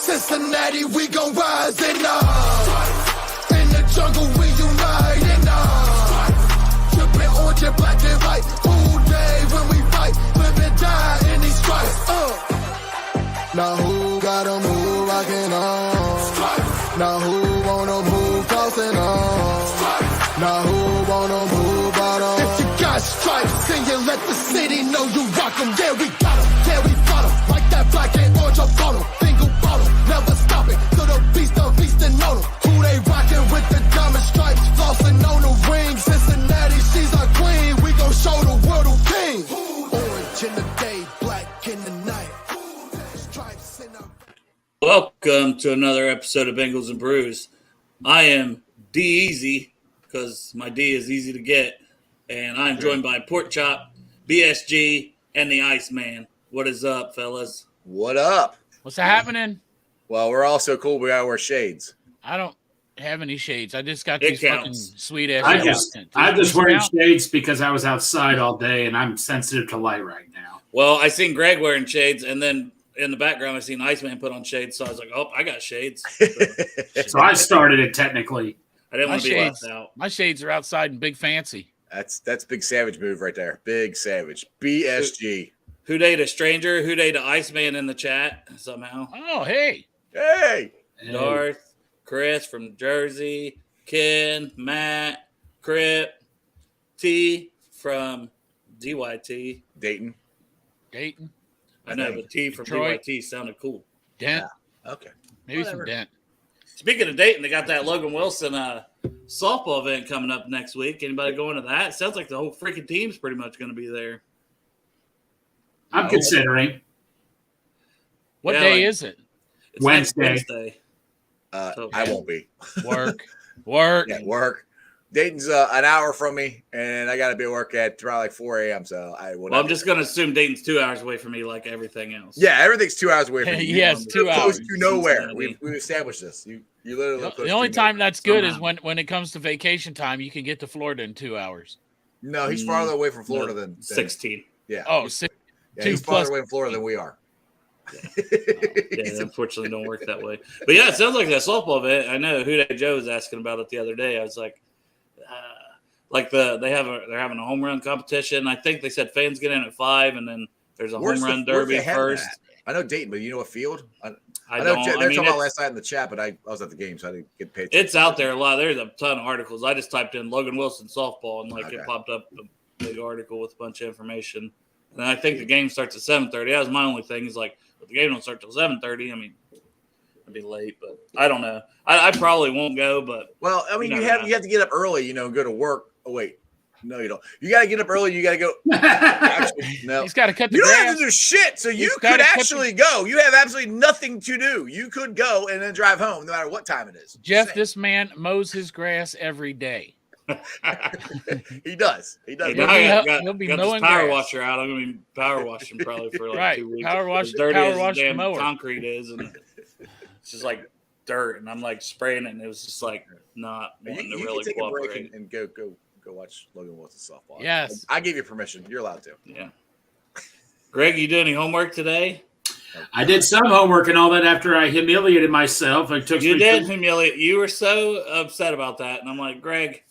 Cincinnati, we gon' rise and in the jungle, we unite and tripping orange and black and white. Whole day when we fight, live and die in these stripes. Now who got 'em, who rockin' on? Now who wanna move crossing on? Now who wanna move out on? If you got stripes and you let the city know you rock 'em, yeah, we got 'em, yeah, we got 'em. Like that black and orange up on 'em, single bottle, never stop it. To the beast and on 'em. Who they rockin' with the diamond stripes, flossing on the ring. Cincinnati, she's our queen, we gon' show the world who king. Orange in the day, black in the night. Stripes in our... Welcome to another episode of Bengals and Brews. I am D-Easy, because my D is easy to get, and I'm joined by Pork Chop, BSG, and the Iceman. What is up, fellas? What up? What's happening? Well, we're all so cool, we gotta wear shades. I don't have any shades. I just got It these counts. fucking sweet ass. I'm just wearing shades because I was outside all day and I'm sensitive to light right now. Well, I seen Greg wearing shades, and then in the background I seen Iceman put on shades, so I was like, oh, I got shades. So I started it technically. I didn't want to be left out. My shades are outside in Big Fancy. That's Big Savage move right there. Big Savage. BSG. Who date a stranger? Who date a Iceman in the chat somehow? Oh, hey. Hey! Darth, Chris from Jersey, Ken, Matt, Crip, T from DYT. Dayton. Dayton. I know, but T from Detroit. DYT sounded cool. Dent. Yeah. Okay. Maybe Whatever. some Dent. Speaking of Dayton, they got that Logan Wilson softball event coming up next week. Anybody going to that? Sounds like the whole freaking team's pretty much going to be there. I'm considering. What Yeah, day like- is it? It's next Wednesday. So, I won't be. Work. Yeah, work. Dayton's an hour from me, and I got to be at work at probably like 4 a.m., so I will Well, I'm just going to assume Dayton's 2 hours away from me like everything else. Yeah, everything's 2 hours away from you. Yes, You're 2 close hours. to nowhere. Cincinnati. We've established this. You literally live close The only to time nowhere. that's good is Somehow. when it comes to vacation time, you can get to Florida in 2 hours. No, he's farther away from Florida No, than 16. Yeah. Oh, he's, six, yeah, 2 he's plus. farther away from Florida than we are. Yeah, unfortunately, don't work that way. But yeah, it sounds like that softball event. I know Huda Joe was asking about it the other day. I was like, they're having a home run competition. I think they said fans get in at 5, and then there's a Where's home run the- where's derby the head first. at? I know Dayton, but you know what field? I I know don't. they I were mean, talking about last night in the chat, but I was at the game, so I didn't get paid. it's out there a lot. There's a ton of articles. I just typed in Logan Wilson softball, and Okay. it popped up a big article with a bunch of information. And I think the game starts at 7:30. That was my only thing. Is like, if the game don't start till 7:30, I mean, it'd be late. But I don't know. I probably won't go. But Well, I mean, You you never have to get up early, and go to work. Oh wait, no, you don't. You got to get up early. You got to go. Actually, no, He's got to cut the you don't grass. have to do shit. So you He's could gotta cut actually go. You have absolutely nothing to do. You could go and then drive home, no matter what time it is. Jeff, Same. this man mows his grass every day. he does. He does. Hey, He'll now be- I got he'll be this mowing power grass. washer out. I'm gonna be power washing probably for like Right. 2 weeks. Power wash- As dirty power as wash the damn mower. concrete is, and it's just like dirt, and I'm like spraying it, and it was just like not You, wanting you to really can take a break cooperate. and go watch Logan Wilson softball. Yes. I gave you permission. You're allowed to. Yeah. Greg, you do any homework today? I did some homework and all that after I humiliated myself. It took You me did humiliate. You were so upset about that, and I'm like, Greg.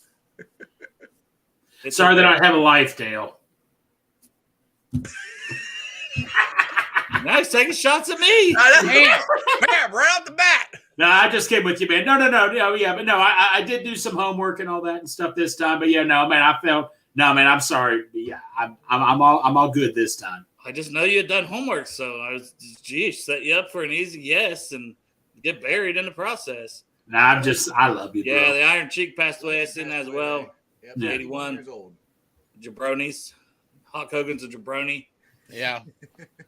it's Sorry that okay. I have a life, Dale. Now he's taking shots at me. Bam, right off the bat. No, I just came with you, man. No, yeah, but no, I did do some homework and all that and stuff this time. But yeah, no, man, I'm sorry. Yeah, I'm all good this time. I just know you had done homework, so I was, set you up for an easy yes and get buried in the process. No, I love you, bro. Yeah, the Iron Cheek passed away. I seen that as well. Yep, Yeah. 81 years old. Jabronis. Hulk Hogan's a jabroni. Yeah.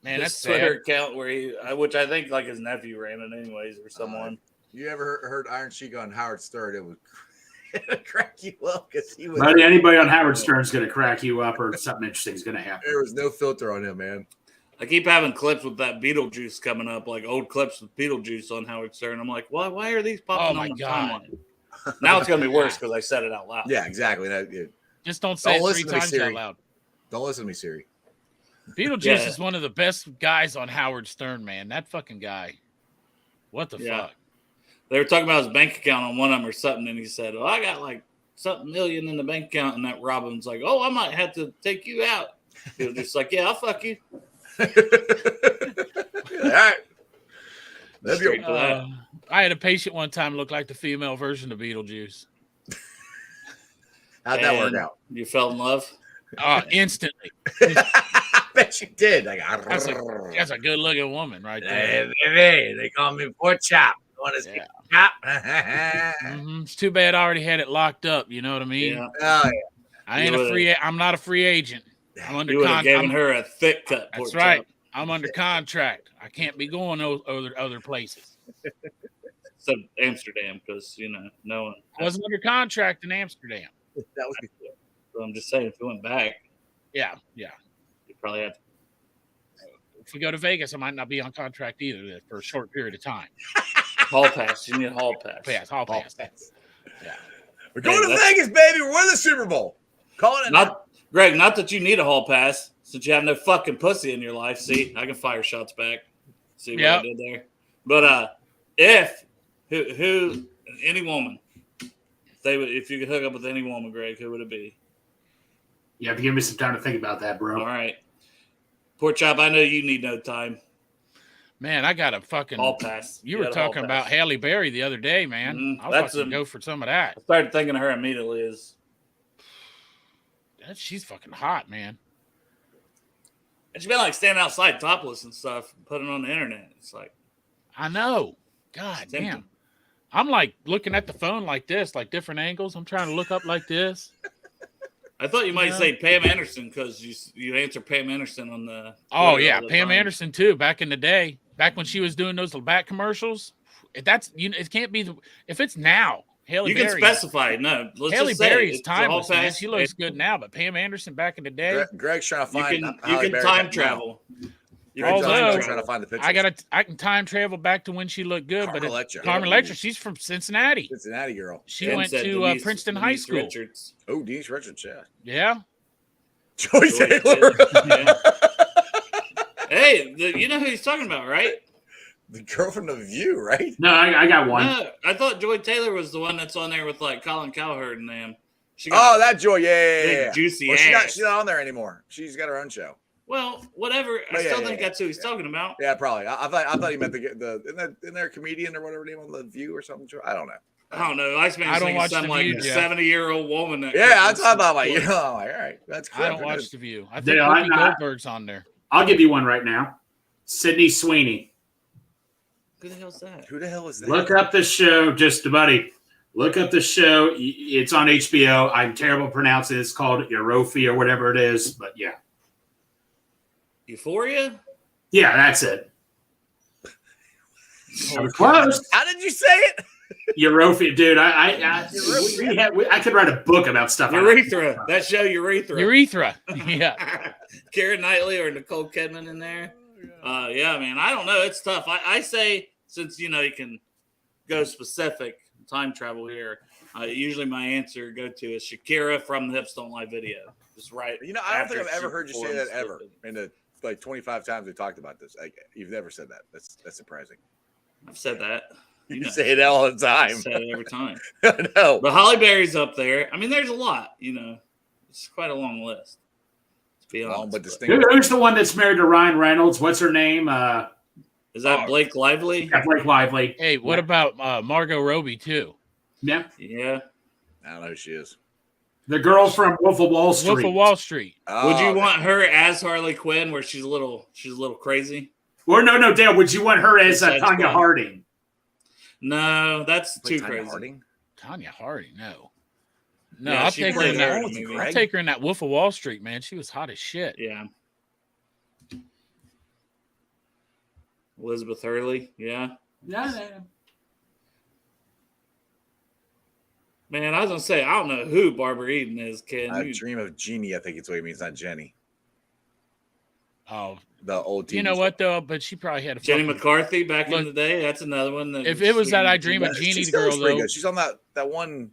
Man, His that's Twitter sad. account which I think like his nephew ran it anyways or someone. You ever heard Iron Sheik on Howard Stern? It would crack you up because he was. Buddy, anybody on Howard Stern's going to crack you up or something interesting is going to happen. There was no filter on him, man. I keep having clips with that Beetlejuice coming up, like old clips with Beetlejuice on Howard Stern. I'm like, why are these popping Oh, on my the God. timeline? Now it's gonna be worse because I said it out loud. Yeah, exactly. Just don't say Don't it 3 listen to me, times Siri. out loud. Don't listen to me, Siri. Beetlejuice Yeah. is one of the best guys on Howard Stern, man. That fucking guy. What the Yeah. fuck? They were talking about his bank account on one of them or something, and he said, "Well, I got like something million in the bank account," and that Robin's like, "Oh, I might have to take you out." He was just like, "Yeah, I'll fuck you." All right. That'd be Straight to that. I had a patient one time look like the female version of Beetlejuice. How'd that work And out? You fell in love? Instantly. I bet you did. Like, That's a good looking woman right there. Hey, baby, they call me Pork Chop. You want to see Chop? It's too bad I already had it locked up. You know what I mean? Yeah. Oh, yeah. I'm not a free agent. I'm under You would have given contract. her a thick cut. That's pork right. chop. I'm under contract. I can't be going other places. Except Amsterdam, because no one. I wasn't under contract in Amsterdam. That was before. So I'm just saying, if you went back, Yeah. you probably have to. If we go to Vegas, I might not be on contract either for a short period of time. Hall pass. You need a hall pass. Hall pass. Yeah. We're going to that's- Vegas, baby. We're winning the Super Bowl. Calling it now. Greg, not that you need a hall pass, since you have no fucking pussy in your life. See, I can fire shots back. See what I did there. But if any woman, if you could hook up with any woman, Greg, who would it be? You have to give me some time to think about that, bro. All right. Pork chop, I know you need no time. Man, I got a fucking Hall pass. You were got a hall talking pass. about Halle Berry the other day, man. Mhm. I was about to go for some of that. I started thinking of her immediately. She's fucking hot, man. And she's been like standing outside topless and stuff, and putting it on the internet. It's like, I know. God Tempting. damn. I'm like looking at the phone like this, like different angles. I'm trying to look up like this. I thought you might Yeah. say Pam Anderson because you answer Pam Anderson on the. Oh Twitter yeah, all the Pam time. Anderson too. Back in the day, back when she was doing those back commercials. It can't be if it's now. Halle You can Berry. specify. No, let's Halle just say Berry is it's a hall timeless, man. pass. She looks good now, but Pam Anderson back in the day. Greg's trying to You find. can Halle Berry time right travel. You now. can Greg's time Although- trying travel. to find the picture. I can time travel back to when she looked good, Carmen but Electra. Carmen Electra, she's from Cincinnati. Cincinnati girl. She Ken went said to Denise- Princeton High Denise School. Richards. Oh, Denise Richards, yeah. Yeah. Joy Joy Taylor. Yeah. Hey, you know who he's talking about, right? The girl from The View, right? No, I got one. No, I thought Joy Taylor was the one that's on there with like Colin Cowherd and them. She Oh, that Joy, yeah. big juicy Well, ass. she's not on there anymore. She's got her own show. Well, whatever. I But yeah, still yeah, think that's who he's talking about. Yeah, probably. I thought he meant isn't there a comedian or whatever name on The View or something? I don't know. I don't know. I I don't thinking watch some The like View, Jeff. 70-year-old woman. That Yeah, that's what I thought. Like, all right, that's cool. I don't watch The View. I think Dale, Whoopi I- Goldberg's on there. I'll give you one right now. Sydney Sweeney. Who the hell's that? Who the hell is that? Look up the show, just buddy. Look up the show. It's on HBO. I'm terrible at pronouncing it. It's called Eurofi or whatever it is. But yeah. Euphoria? Yeah, that's it. I was close. How did you say it? Eurofi, dude. I could write a book about stuff. Urethra. That show, Urethra. Urethra. Yeah. Keira Knightley or Nicole Kidman in there. Yeah, man. I don't know. It's tough. I say, since, you can go specific time travel here, usually my answer go to is Shakira from the Hips Don't Lie video. Just right. I don't think after I've ever she heard you say that performs ever. In the 25 times we talked about this, you've never said that. That's surprising. I've said that. You say it all the I time. say it every time. No. But Halle Berry's up there. I mean, there's a lot, It's quite a long list. To be honest. Long but distinct. Who's the one that's married to Ryan Reynolds? What's her name? Is that Blake Lively? Yeah, Blake Lively. Hey, what about Margot Robbie too? Yeah. Yeah. I don't know who she is. The girl from Wolf of Wall Street. Wolf of Wall Street. Would you Oh, want her as Harley Quinn, where she's a little crazy? Or no, Dale, would you want her as Besides Tanya Quinn. Harding? No, that's wait, too Tanya crazy. Harding? Tanya Harding, no. No, Yeah, I'll she take her played in her that. in the movie. I'll take her in that Wolf of Wall Street, man. She was hot as shit. Yeah. Elizabeth Hurley, yeah. Yeah. Man, I was gonna say I don't know who Barbara Eden is, Ken. I dream of Jeannie, I think it's what he means, not Jenny. Oh, The old you TV know show. what though? But she probably had a Jenny fucking- McCarthy back in Look, the day. That's another one. That If it was that I Dream of She Jeannie still girl is pretty though. good. She's on that one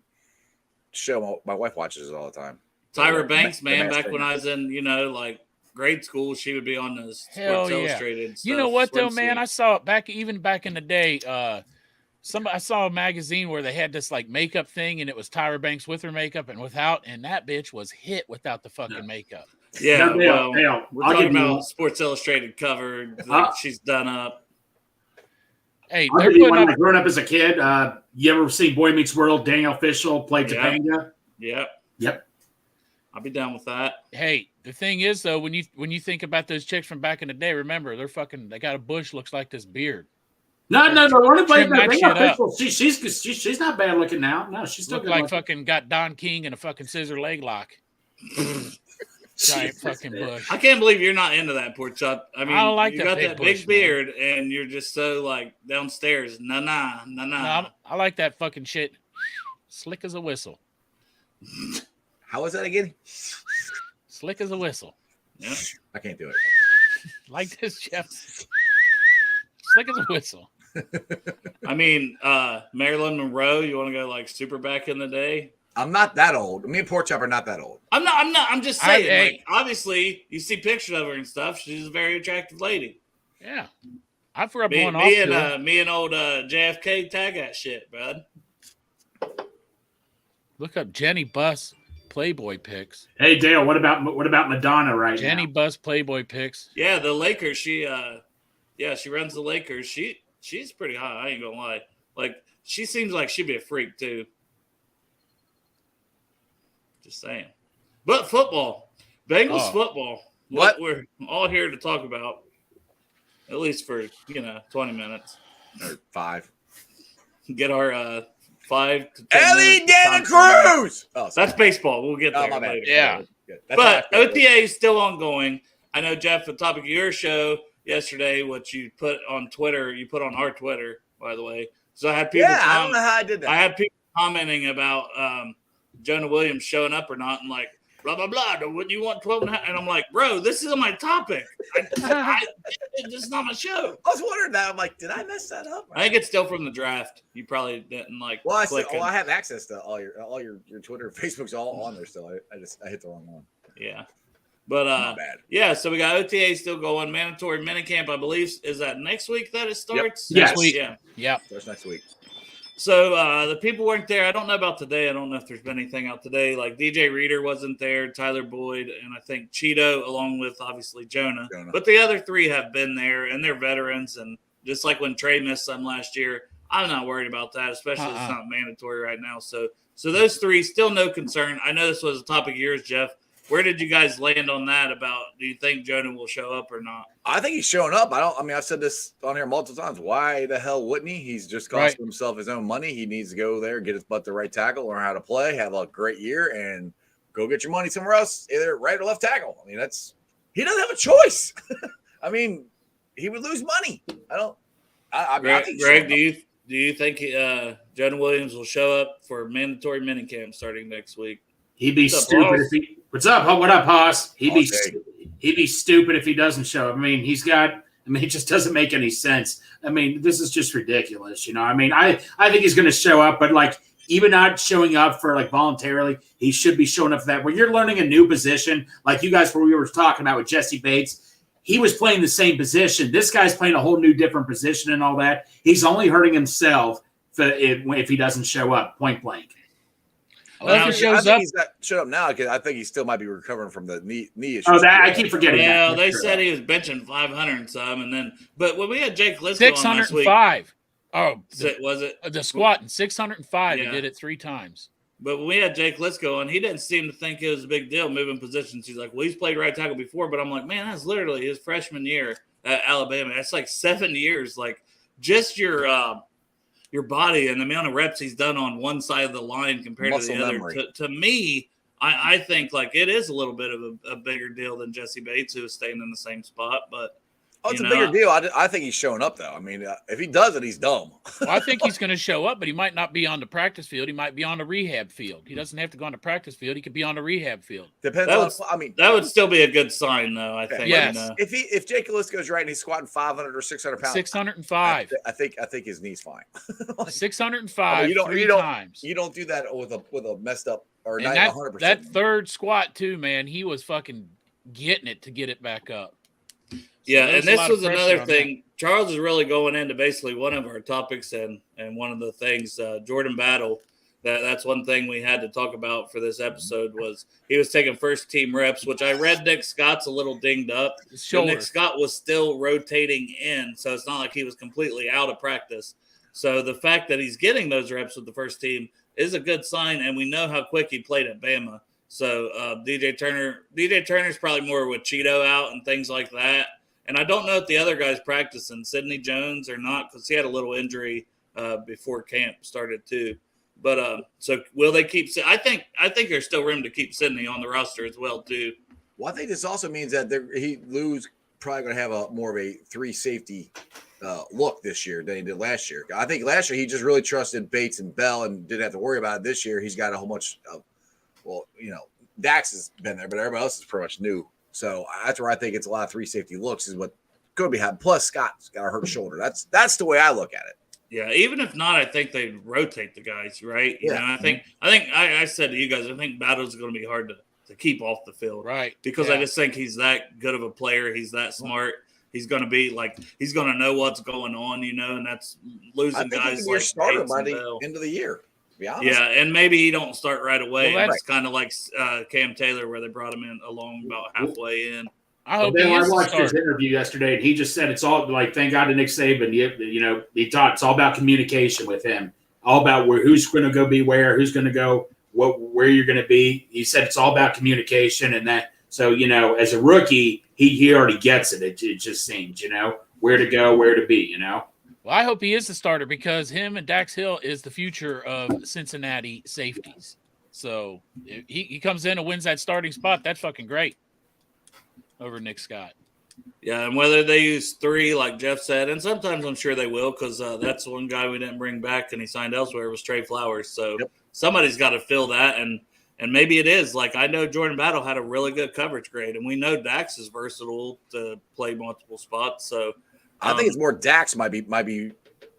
show. My wife watches it all the time. Tyra The Banks, The man, Masked back when Singer. I was in, like grade school, she would be on the Sports Hell yeah. Illustrated stuff. You know what though, swimsuit. man? I saw it back in the day. I saw a magazine where they had this like makeup thing, and it was Tyra Banks with her makeup and without, and that bitch was hit without the fucking makeup. Yeah, No, Dale, well, Dale, we're I'll talking give you about one. Sports Illustrated cover. Like she's done up. Hey, I'll they're give you putting one. up. Like, growing up as a kid, you ever seen Boy Meets World? Daniel Fishel played Yeah. Topanga. Yep. Yep. I'll be down with that. Hey, the thing is though, when you think about those chicks from back in the day, remember they got a bush looks like this beard. No. One who played Trim that Daniel shit up. Fishel. She's not bad looking now. No, she's still Look good like looking. fucking got Don King and a fucking scissor leg lock. Giant fucking bush. I can't believe you're not into that, Pork Chop. I mean, I don't like you that got big that bush, big beard, and you're just so like downstairs. Nah. No, I like that fucking shit. Slick as a whistle. How was that again? Slick as a whistle. Yeah. I can't do it. Like this, Jeff. Slick as a whistle. I mean, Marilyn Monroe. You want to go like super back in the day? I'm not that old. Me and Pork Chop are not that old. I'm not. I'm just saying. Hey. Like, obviously, you see pictures of her and stuff. She's a very attractive lady. Yeah. I've rubbed Me, one off. me to her. and me and old JFK tag that shit, bud. Look up Jenny Buss Playboy pics. Hey Dale, what about Madonna right Jenny now? Buss Playboy pics. Yeah, the Lakers. She runs the Lakers. She's pretty hot. I ain't gonna lie. Like, she seems like she'd be a freak too. Just saying. But football, Bengals football. What we're all here to talk about, at least for 20 minutes. Or 5. Get our 5 to 10 Ellie minutes De La time frame. Cruz. Oh, sorry. That's baseball. We'll get there my bad. later. Yeah. Good. That's But how I feel. OTA is still ongoing. I know, Jeff, the topic of your show yesterday, what you put on Twitter, you put on our Twitter, by the way. So I had people. Yeah, I don't know how I did that. I had people commenting about Jonah Williams showing up or not, and like blah blah blah. Wouldn't you want 12 and a half? And I'm like, bro, this isn't my topic. This is not my show. I was wondering that. I'm like, did I mess that up? I think it's still from the draft. You probably didn't like. Well, click I have access to all your Twitter, Facebook's all on there still. I hit the wrong one. Yeah. But Not bad. yeah, so we got OTA still going. Mandatory minicamp, I believe, is that next week that it starts? Yes. Next week. Yeah. Yep. Starts next week. So the people weren't there. I don't know about today. I don't know if there's been anything out today. Like DJ Reader wasn't there, Tyler Boyd, and I think Cheeto, along with obviously Jonah. But the other 3 have been there, and they're veterans. And just like when Trey missed some last year, I'm not worried about that, especially it's not mandatory right now. So those 3, still no concern. I know this was a topic of yours, Jeff. Where did you guys land on that about, do you think Jonah will show up or not? I think he's showing up. I've said this on here multiple times. Why the hell wouldn't he? He's just costing himself his own money. He needs to go there, get his butt to right tackle, learn how to play, have a great year, and go get your money somewhere else, either right or left tackle. I mean, he doesn't have a choice. I mean, he would lose money. I think Greg, do you think Jonah Williams will show up for mandatory minicamp starting next week? He'd be stupid if he. What's up? What up, Haas? He'd be stupid if he doesn't show up. I mean, it just doesn't make any sense. I mean, this is just ridiculous. I mean, I think he's going to show up, but like even not showing up for like voluntarily, he should be showing up for that. When you're learning a new position, like you guys we were talking about with Jesse Bates, he was playing the same position. This guy's playing a whole new different position and all that. He's only hurting himself if he doesn't show up, point blank. Well, if he shows up, he's not showed up now because I think he still might be recovering from the knee issues. Oh, that I keep forgetting. Yeah, they said he was benching 500 and some, but when we had Jake Lisco on last week, 605. Oh, was it the squatting 605? Yeah. He did it 3 times. But when we had Jake Lisco on, he didn't seem to think it was a big deal moving positions. He's like, well, he's played right tackle before, but I'm like, man, that's literally his freshman year at Alabama. That's like 7 years. Like, just your body and the amount of reps he's done on one side of the line compared Muscle to the memory. other. To me, I think like it is a little bit of a bigger deal than Jesse Bates, who is staying in the same spot. But it's a bigger deal. I think he's showing up though. I mean, if he doesn't, he's dumb. Well, I think he's going to show up, but he might not be on the practice field. He might be on the rehab field. He doesn't have to go on the practice field. He could be on the rehab field. Depends that would still be a good sign, though. I think. Yes. If Jake Lisco's right and he's squatting 500 or 600 pounds, 605. I think his knee's fine. 605. you don't times. You don't do that with a messed up or And not that, 100%. that third squat too, man. He was fucking. getting it to get it back up. So yeah, there and a this lot of was pressure another on thing. Charles is really going into basically one of our topics and one of the things, Jordan Battle. That's one thing we had to talk about for this episode was he was taking first team reps, which I read Nick Scott's a little dinged up. His But shoulder. Nick Scott was still rotating in, so it's not like he was completely out of practice. So the fact that he's getting those reps with the first team is a good sign, and we know how quick he played at Bama. So DJ Turner's probably more with Cheeto out and things like that. And I don't know if the other guys practicing, Sidney Jones or not, because he had a little injury before camp started too. But so will they keep? I think there's still room to keep Sidney on the roster as well too. Well, I think this also means that Lou's probably going to have a more of a 3 safety look this year than he did last year. I think last year he just really trusted Bates and Bell and didn't have to worry about it. This year he's got a whole bunch of, Dax has been there, but everybody else is pretty much new. So that's where I think it's a lot of 3 safety looks is what could be happening. Plus Scott's got a hurt shoulder. That's the way I look at it. Yeah, even if not, I think they rotate the guys, right? You Yeah. know, I think I said to you guys, I think Battle's going to be hard to keep off the field, Right. Because Yeah. I just think he's that good of a player. He's that smart. He's going to be he's going to know what's going on, and that's losing I think guys he can be your like starter Bates by and the Bell. end of the year. To be honest. Yeah, and maybe he don't start right away. Well, It's kind of like Cam Taylor, where they brought him in along about halfway in. I hope Bill, he I is the watched his starter. interview yesterday, and he just said it's all thank God to Nick Saban. He taught it's all about communication with him, all about who's going to go be where, who's going to go, where you're going to be. He said it's all about communication, and that. So as a rookie, he already gets it. It just seems where to go, where to be. Well, I hope he is the starter because him and Dax Hill is the future of Cincinnati safeties. So if he comes in and wins that starting spot, that's fucking great over Nick Scott. Yeah, and whether they use 3, like Jeff said, and sometimes I'm sure they will, because that's one guy we didn't bring back and he signed elsewhere was Trey Flowers. So Somebody's got to fill that, and maybe it is. Like I know Jordan Battle had a really good coverage grade, and we know Dax is versatile to play multiple spots. So I think it's more Dax might be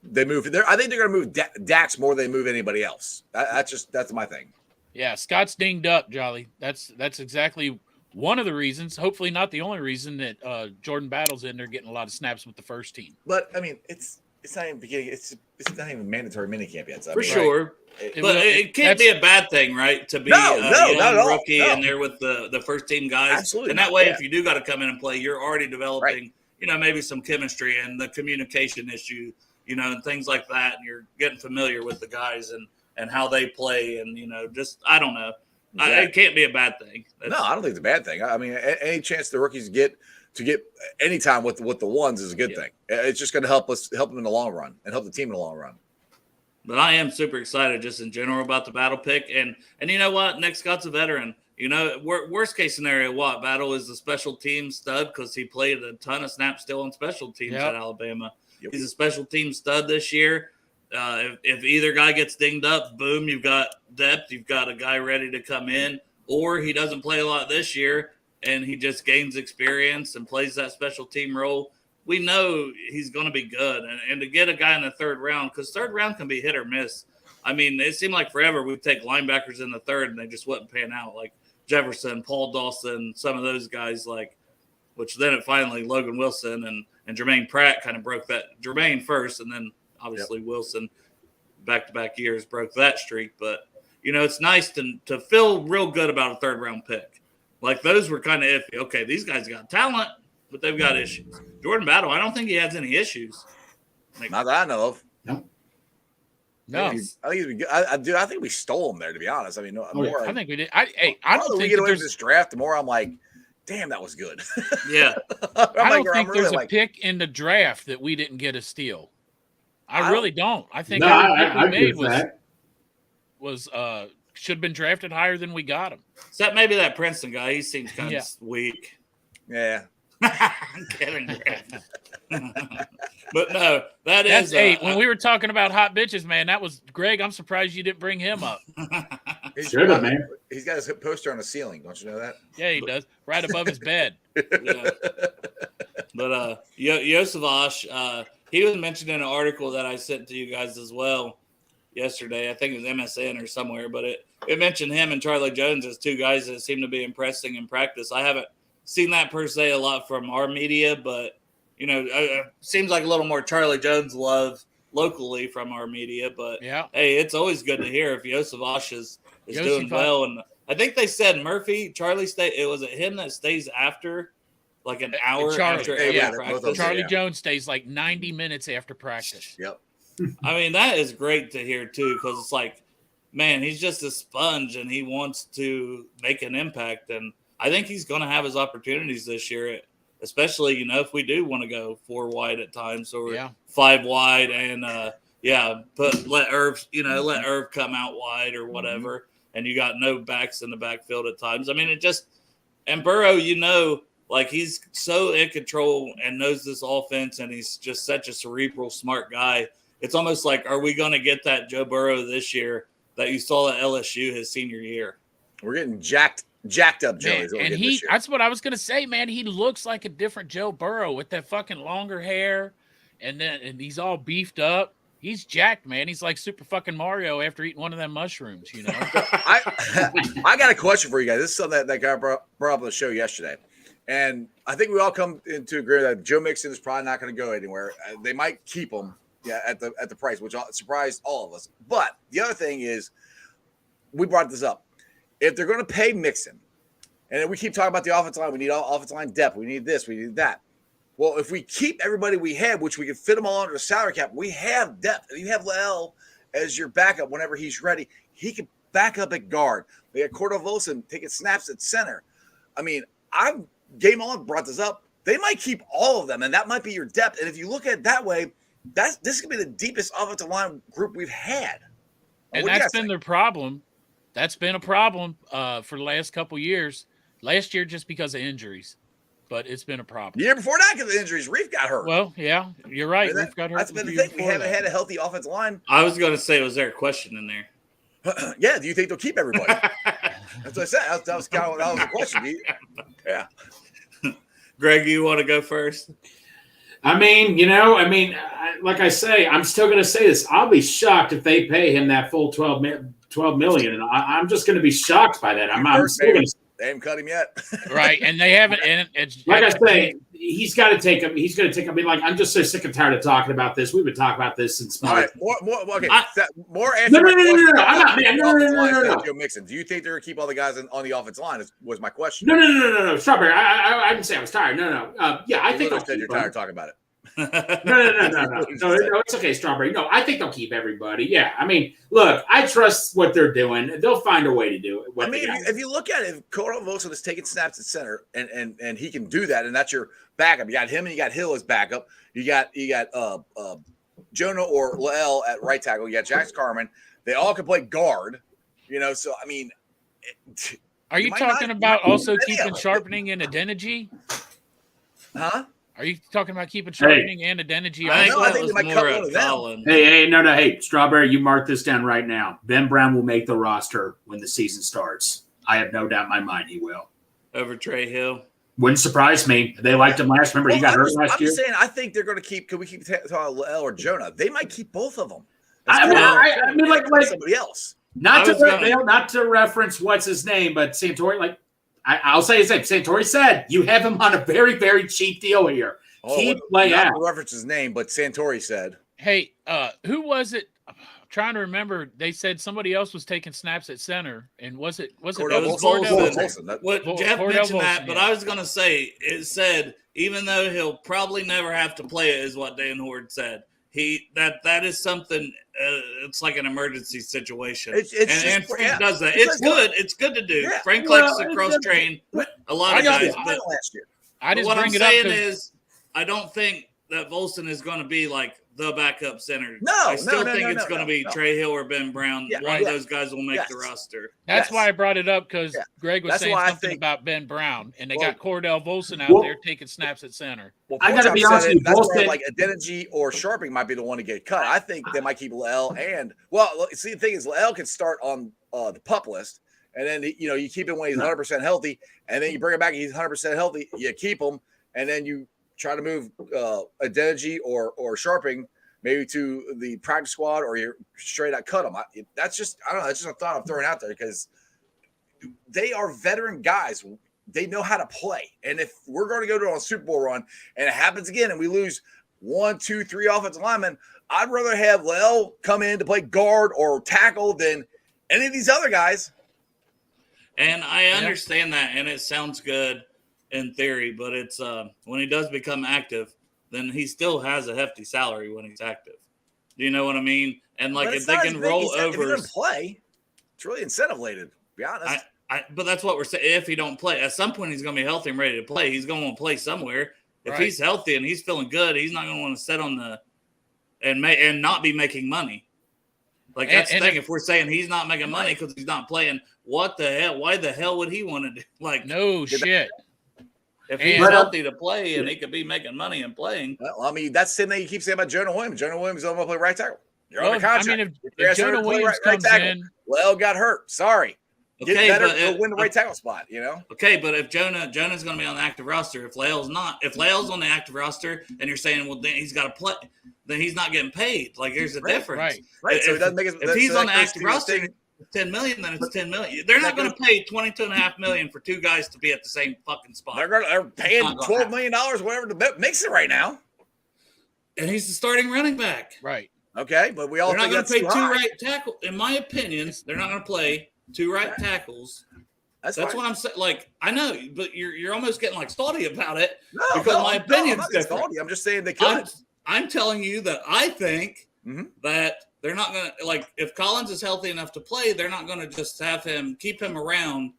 they move there. I think they're going to move Dax more than they move anybody else. That's my thing. Yeah, Scott's dinged up, Jolly. That's exactly one of the reasons, hopefully not the only reason, that Jordan Battle's in there getting a lot of snaps with the first team. But I mean, it's not even beginning. It's not even mandatory minicamp yet. So, for sure. But it can't be a bad thing, right? To be not at all. rookie and there with the first team guys. Absolutely. And that way, if you do got to come in and play, you're already developing, maybe some chemistry and the communication issue, and things like that. And you're getting familiar with the guys and how they play. And, just, I don't know. It can't be a bad thing. No, I don't think it's a bad thing. I mean, any chance the rookies get any time with the ones is a good thing. It's just going to help them in the long run and help the team in the long run. But I am super excited just in general about the Battle pick. And you know what? Nick Scott's a veteran. Worst case scenario, Battle is the special team stud because he played a ton of snaps still on special teams at Alabama. Yep. He's a special team stud this year. If either guy gets dinged up, boom, you've got depth. You've got a guy ready to come in. Or he doesn't play a lot this year and he just gains experience and plays that special team role. We know he's going to be good. And to get a guy in the third round, because third round can be hit or miss. I mean, it seemed like forever we'd take linebackers in the third and they just wouldn't pan out, like Jefferson, Paul Dawson, some of those guys, which then it finally Logan Wilson and Jermaine Pratt kind of broke that. Jermaine first, and then obviously Wilson back-to-back years broke that streak. But, it's nice to feel real good about a third-round pick. Like, those were kind of iffy. Okay, these guys got talent, but they've got issues. Jordan Battle, I don't think he has any issues. Not that I know of. No. I think he's good. I think we stole him there, to be honest. I mean, I think we did. I don't think we get away with this draft, the more I'm like, damn, that was good. Yeah. I don't think there's a pick in the draft that we didn't get a steal. I really don't. I think every pick we made was should have been drafted higher than we got him. Except maybe that Princeton guy. He seems kind of weak. Yeah. I'm kidding. But no, that's when we were talking about hot bitches, man, that was Greg. I'm surprised you didn't bring him up. Should have, man. He's got his poster on the ceiling. Don't you know that? Yeah, he does. Right above his bed. Yeah. But Yosevash, he was mentioned in an article that I sent to you guys as well yesterday. I think it was MSN or somewhere, but it mentioned him and Charlie Jones as two guys that seem to be impressing in practice. I haven't seen that per se a lot from our media, but seems like a little more Charlie Jones love locally from our media. But hey, it's always good to hear if Josivach is doing well. And I think they said Charlie stay. It was him that stays after like an hour after every practice. Charlie Jones stays like 90 minutes after practice. Yep. I mean, that is great to hear too, because it's like, man, he's just a sponge and he wants to make an impact. And I think he's going to have his opportunities this year, especially, if we do want to go 4 wide at times or 5 wide and, let Irv come out wide or whatever. And you got no backs in the backfield at times. I mean, and Burrow, like he's so in control and knows this offense and he's just such a cerebral, smart guy. It's almost like, are we going to get that Joe Burrow this year that you saw at LSU his senior year? We're getting jacked up, Joe. And that's what I was going to say, man. He looks like a different Joe Burrow with that fucking longer hair and he's all beefed up. He's jacked, man. He's like Super fucking Mario after eating one of them mushrooms, I got a question for you guys. This is something that guy brought up on the show yesterday. And I think we all come into agreement that Joe Mixon is probably not going to go anywhere. They might keep him at the price, which surprised all of us. But the other thing is, we brought this up. If they're going to pay Mixon, and we keep talking about the offensive line, we need offensive line depth, we need this, we need that. Well, if we keep everybody we have, which we can fit them all under the salary cap, we have depth. If you have Lael as your backup whenever he's ready, he can back up at guard. We got Cordell Volson taking snaps at center. I mean, Game On brought this up. They might keep all of them, and that might be your depth. And if you look at it that way, this could be the deepest offensive line group we've had. And that's been their problem. That's been a problem for the last couple years. Last year, just because of injuries. But it's been a problem. The year before that, because of injuries, Reef got hurt. Well, yeah, you're right. Reef got hurt. That's been the thing. We haven't had a healthy offensive line. I was going to say, was there a question in there? Yeah. Do you think they'll keep everybody? That's what I said. That was the question. Yeah. Greg, you want to go first? I mean, like I say, I'm still going to say this. I'll be shocked if they pay him that full $12 million. And I'm just going to be shocked by that. I'm still going to. They haven't cut him yet. Right. And they haven't. And it's like I say, he's got to take him. He's going to take him. I mean, like, I'm just so sick and tired of talking about this. We've been talking about this since March. All right. Okay. More answer. No. I'm not. No. Joe Mixon. Do you think they're going to keep all the guys on the offensive line? Was my question. No. Strawberry. I didn't say I was tired. No. Yeah, I think you said you're tired talking about it. No, it's okay, Strawberry. No, I think they'll keep everybody. Yeah, I mean, look, I trust what they're doing. They'll find a way to do it. If you look at it, if Cordell Volson is taking snaps at center, and he can do that, and that's your backup. You got him, and you got Hill as backup. You got Jonah or Lael at right tackle. You got Jax Carman. They all can play guard. So I mean, are you talking about also keeping Sharpening and Adeniji? Huh? Are you talking about keeping Sharpening and Adeniji? I think they might cut one of them. Hey, Strawberry, you mark this down right now. Ben Brown will make the roster when the season starts. I have no doubt in my mind he will. Over Trey Hill. Wouldn't surprise me. They liked him last. Remember, he got hurt last year. I'm saying I think they're going to keep. Can we keep talking about Lael or Jonah? They might keep both of them. I mean, like somebody else. Not to reference what's his name, but Santori, I'll say his name. Santori said, you have him on a very, very cheap deal here. Keep Lael. Not to reference his name, but Santori said. Hey, who was it? I'm trying to remember. They said somebody else was taking snaps at center. And was it Cordell Volson? What Jeff mentioned that, but I was going to say, it said, even though he'll probably never have to play it, is what Dan Hoard said. That is something. It's like an emergency situation, and Frank does that. It's good. It's good to do. Yeah. Frank likes to cross train a lot of guys. But what I'm saying is, I don't think that Volson is going to be like the backup center. I still think it's going to be Trey Hill or Ben Brown. Yeah, one of those guys will make the roster. That's why I brought it up, because Greg was saying something about Ben Brown, and they got Cordell Volson out there taking snaps at center. Well, I got to be honest with you. That's where like Adeniji or Sharping might be the one to get cut. I think they might keep Lael see, the thing is, Lael can start on the PUP list, and then you keep him when he's 100% healthy, and then you bring him back and he's 100% healthy. You keep him, and then you try to move Adeniji or Sharping maybe to the practice squad, or you're straight out cut them. That's just, I don't know. That's just a thought I'm throwing out there, because they are veteran guys. they know how to play. And if we're going to go to a Super Bowl run and it happens again and we lose 1, 2, 3 offensive linemen, I'd rather have Lel come in to play guard or tackle than any of these other guys. And I understand that, and it sounds good in theory, but it's when he does become active, then he still has a hefty salary when he's active. Do you know what I mean? And like if they can roll over, if he doesn't play, it's really incentive-laden, to be honest. But that's what we're saying. If he don't play, at some point he's going to be healthy and ready to play. He's going to want to play somewhere. If he's healthy and he's feeling good, he's not going to want to sit on the and not be making money. Like that's the thing. If we're saying he's not making money because he's not playing, what the hell? Why the hell would he want to do? Like no shit. If he's healthy to play and he could be making money and playing. Well, I mean, that's the same thing you keep saying about Jonah Williams. Jonah Williams is going to play right tackle. You're on the contract. I mean, if Jonah Williams comes in. Well, got hurt. Sorry. Get better to win the right tackle spot, you know? Okay, but if Jonah's going to be on the active roster, if Lael's on the active roster and you're saying, well, then he's got to play, then he's not getting paid. Like, there's a difference. Right. So it doesn't make if he's on the active roster, $10 million, then it's $10 million. They're not going to pay $22.5 million for two guys to be at the same fucking spot. They're paying $12 million, whatever to mix it right now. And he's the starting running back. Right. Okay, but we all they're not going to pay two right tackles. In my opinion, they're not going to play two right tackles. That's what I'm saying. Like, I know, but you're almost getting like salty about it because my opinion's different. Salty. I'm just saying they could. I'm telling you that I think that they're not going to, like, if Collins is healthy enough to play, they're not going to just keep him around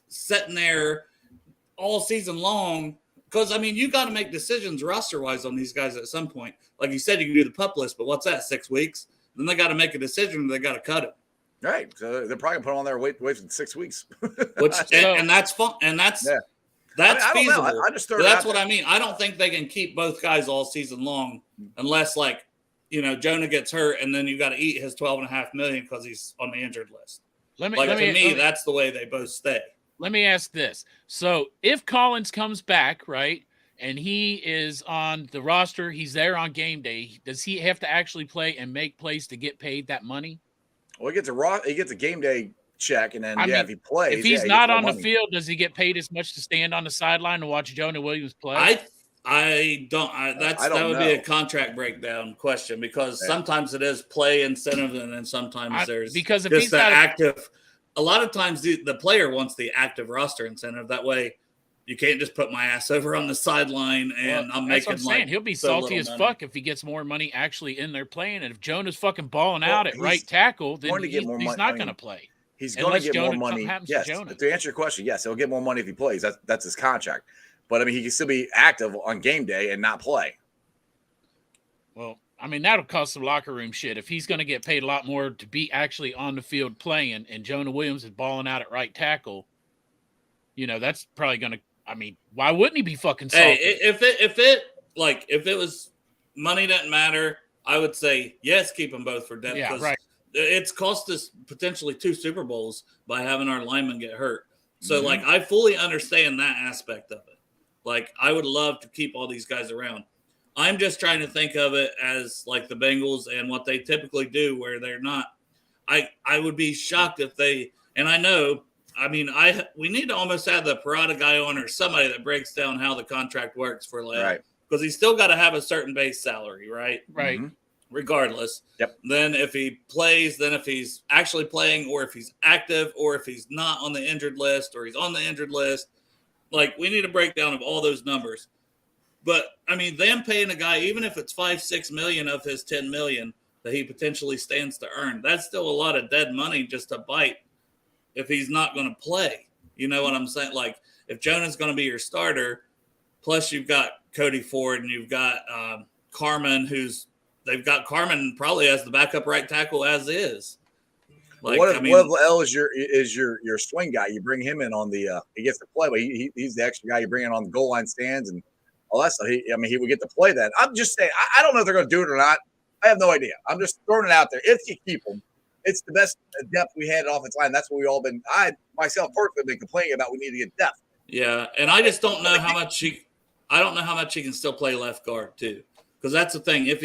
sitting there all season long. Because, I mean, you got to make decisions roster-wise on these guys at some point. Like you said, you can do the PUP list, but what's that, 6 weeks? Then they got to make a decision. They got to cut him. Right. So they're probably going to put on their weight in 6 weeks. And that's fun. And that's feasible. I just that's what I mean. I don't think they can keep both guys all season long unless, like, you know, Jonah gets hurt and then you got to eat his $12.5 million because he's on the injured list. To me, that's the way they both stay. Let me ask this. So if Collins comes back, right, and he is on the roster, he's there on game day, does he have to actually play and make plays to get paid that money? Well, he gets a game day check, and then if he plays, if he's not on the field, does he get paid as much to stand on the sideline and watch Jonah Williams play? That would be a contract breakdown question because sometimes it is play incentive, and then sometimes there's because if just he's the not active. A lot of times the player wants the active roster incentive. That way, you can't just put my ass over on the sideline and I'm making like he'll be salty as fuck if he gets more money actually in there playing. And if Jonah's fucking balling out at right tackle, then he's not going to play. He's going to get more money. Yes, to answer your question, yes, he'll get more money if he plays. That's his contract. But I mean, he can still be active on game day and not play. Well, I mean, that'll cost some locker room shit. If he's going to get paid a lot more to be actually on the field playing and Jonah Williams is balling out at right tackle, you know, that's probably going to, I mean, why wouldn't he be fucking salty? Hey, if it was money doesn't matter, I would say, yes, keep them both for depth. Yeah, right. It's cost us potentially 2 Super Bowls by having our linemen get hurt. So, like, I fully understand that aspect of it. Like, I would love to keep all these guys around. I'm just trying to think of it as like the Bengals and what they typically do where they're not. I would be shocked if they, and I know, I mean, we need to almost have the Parada guy on or somebody that breaks down how the contract works for Leo. Right. Because he's still got to have a certain base salary, right? Right. Regardless. Yep. Then if he plays, then if he's actually playing or if he's active or if he's not on the injured list or he's on the injured list, like we need a breakdown of all those numbers. But I mean, them paying a guy, even if it's $5-6 million of his $10 million that he potentially stands to earn, that's still a lot of dead money just to bite if he's not going to play. You know what I'm saying? Like if Jonah's going to be your starter, plus you've got Cody Ford and you've got Carmen, they've got Carmen probably as the backup right tackle as is. Like, what if L is your swing guy? You bring him in on the he gets to play, but he's the extra guy you bring in on the goal line stands and all that stuff. He would get to play that. I'm just saying, I don't know if they're going to do it or not. I have no idea. I'm just throwing it out there. If you keep them, it's the best depth we had at offensive line. That's what we all been. I myself personally been complaining about. We need to get depth. Yeah, and I just don't know how much I don't know how much he can still play left guard too, because that's the thing. If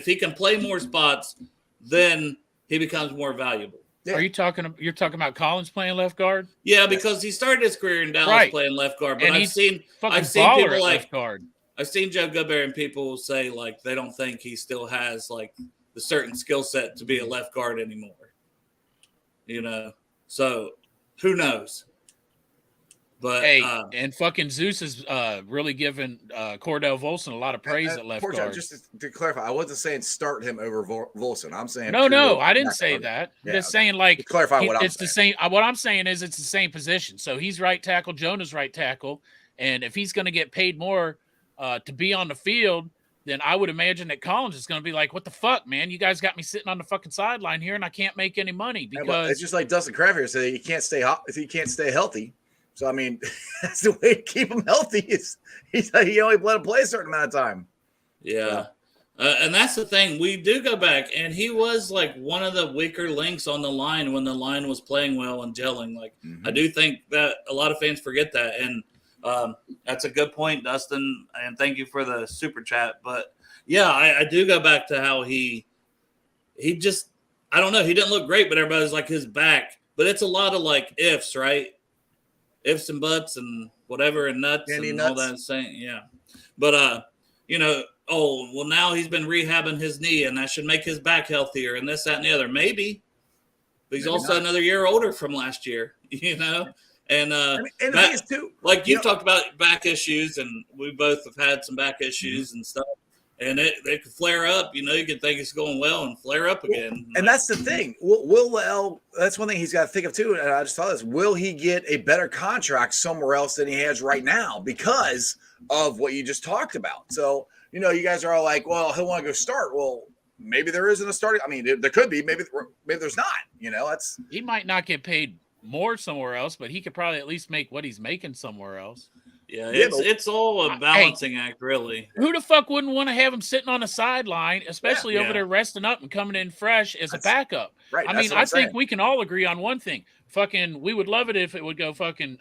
he can play more spots, then he becomes more valuable. Yeah. You're talking about Collins playing left guard? Yeah, because he started his career in Dallas playing left guard, but And I've seen fucking people at like left guard. I've seen Joe Goodberry and people say like they don't think he still has like the certain skill set to be a left guard anymore. You know, so who knows? But hey, and fucking Zeus is really giving Cordell Volson a lot of praise at left guard. Just to clarify, I wasn't saying start him over Volson. I'm saying no, I didn't say that. I'm just saying like to clarify what I'm it's saying. the same. What I'm saying is it's the same position. So he's right tackle, Jonah's right tackle, and if he's going to get paid more to be on the field, then I would imagine that Collins is going to be like, "What the fuck, man? You guys got me sitting on the fucking sideline here, and I can't make any money because it's just like Dustin Kraft here said he can't stay hot if he can't stay healthy." So I mean, that's the way to keep him healthy. He only let him play a certain amount of time. Yeah. And that's the thing. We do go back, and he was like one of the weaker links on the line when the line was playing well and gelling. Like I do think that a lot of fans forget that, and that's a good point, Dustin. And thank you for the super chat. But yeah, I do go back to how he just I don't know. He didn't look great, but everybody's like his back. But it's a lot of like ifs, right? Ifs and buts and whatever and nuts and all that saying, yeah. But you know, oh well, now he's been rehabbing his knee, and that should make his back healthier, and this, that, and the other. Maybe, but he's also another year older from last year, you know. And and the thing is too, like you talked about back issues, and we both have had some back issues and stuff. And it could flare up. You know, you could think it's going well and flare up again. And that's the thing. That's one thing he's got to think of too. And I just thought this: will he get a better contract somewhere else than he has right now because of what you just talked about? So you know, you guys are all like, "Well, he'll want to go start." Well, maybe there isn't a starting. I mean, there could be. Maybe there's not. You know, he might not get paid more somewhere else, but he could probably at least make what he's making somewhere else. Yeah, it's all a balancing act, really. Who the fuck wouldn't want to have him sitting on the sideline, especially over there resting up and coming in fresh as a backup? Right. I mean, I think we can all agree on one thing. Fucking, we would love it if it would go fucking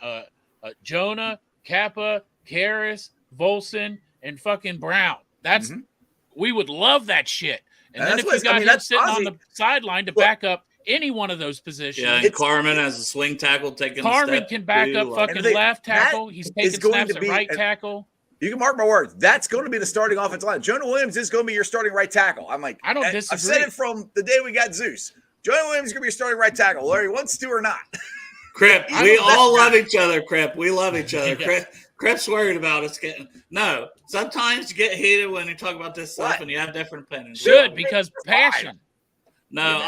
Jonah, Kappa, Karras, Volson, and fucking Brown. That's we would love that shit. And then if you got him sitting on the sideline to back up any one of those positions. Yeah, and Carmen as a swing tackle taking Carmen can back up fucking left tackle. He's taking snaps at right tackle. You can mark my words. That's going to be the starting offensive line. Jonah Williams is going to be your starting right tackle. I'm like, I don't disagree. I've said it from the day we got Zeus. Jonah Williams is going to be your starting right tackle, whether he wants to or not. Crip, we all love each other, Crip. We love each other. Crip's worried about us getting no. Sometimes you get heated when you talk about this stuff and you have different opinions. Should, because passion. No,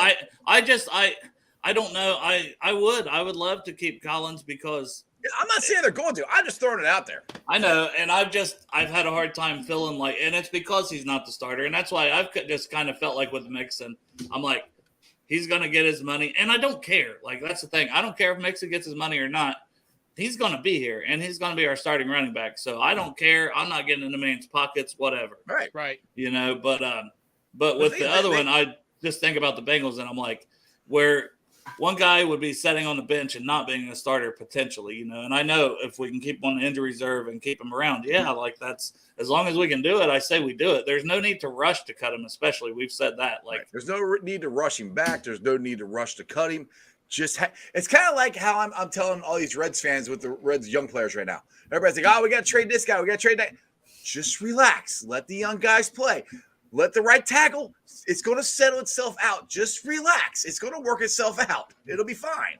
I don't know. I would love to keep Collins because I'm not saying they're going to. I'm just throwing it out there. I know, and I've had a hard time feeling like, and it's because he's not the starter, and that's why I've just kind of felt like with Mixon, I'm like, he's gonna get his money, and I don't care. Like that's the thing. I don't care if Mixon gets his money or not. He's gonna be here, and he's gonna be our starting running back. So I don't care. I'm not getting in the man's pockets, whatever. Right. You know, but with the other one, I just think about the Bengals, and I'm like, where one guy would be sitting on the bench and not being a starter potentially, you know. And I know if we can keep him on the injury reserve and keep him around, like that's as long as we can do it. I say we do it. There's no need to rush to cut him, especially we've said that. Like, there's no need to rush him back. There's no need to rush to cut him. It's kind of like how I'm telling all these Reds fans with the Reds young players right now. Everybody's like, "Oh, we got to trade this guy. We got to trade that." Just relax. Let the young guys play. Let the right tackle. It's going to settle itself out. Just relax. It's going to work itself out. It'll be fine.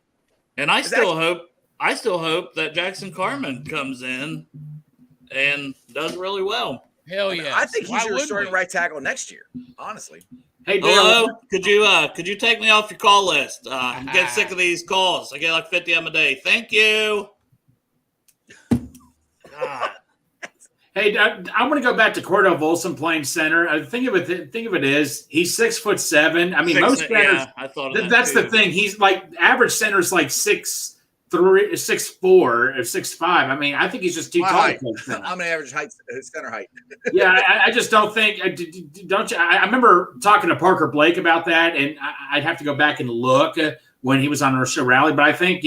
And I still hope that Jackson Carman comes in and does really well. Hell yeah! I think he's your starting right tackle next year. Honestly. Hey, hello. Could you take me off your call list? I'm getting sick of these calls. I get like 50 of them a day. Thank you. God. Hey, I want to go back to Cordell Volson playing center. Think of it as he's 6'7". I mean, most centers. I thought that's the thing. He's like average center is like 6'3", 6'4", or 6'5". I mean, I think he's just too tall. I'm an average height, center height. Yeah, I just don't think. Don't you? I remember talking to Parker Blake about that, and I'd have to go back and look when he was on our show rally. But I think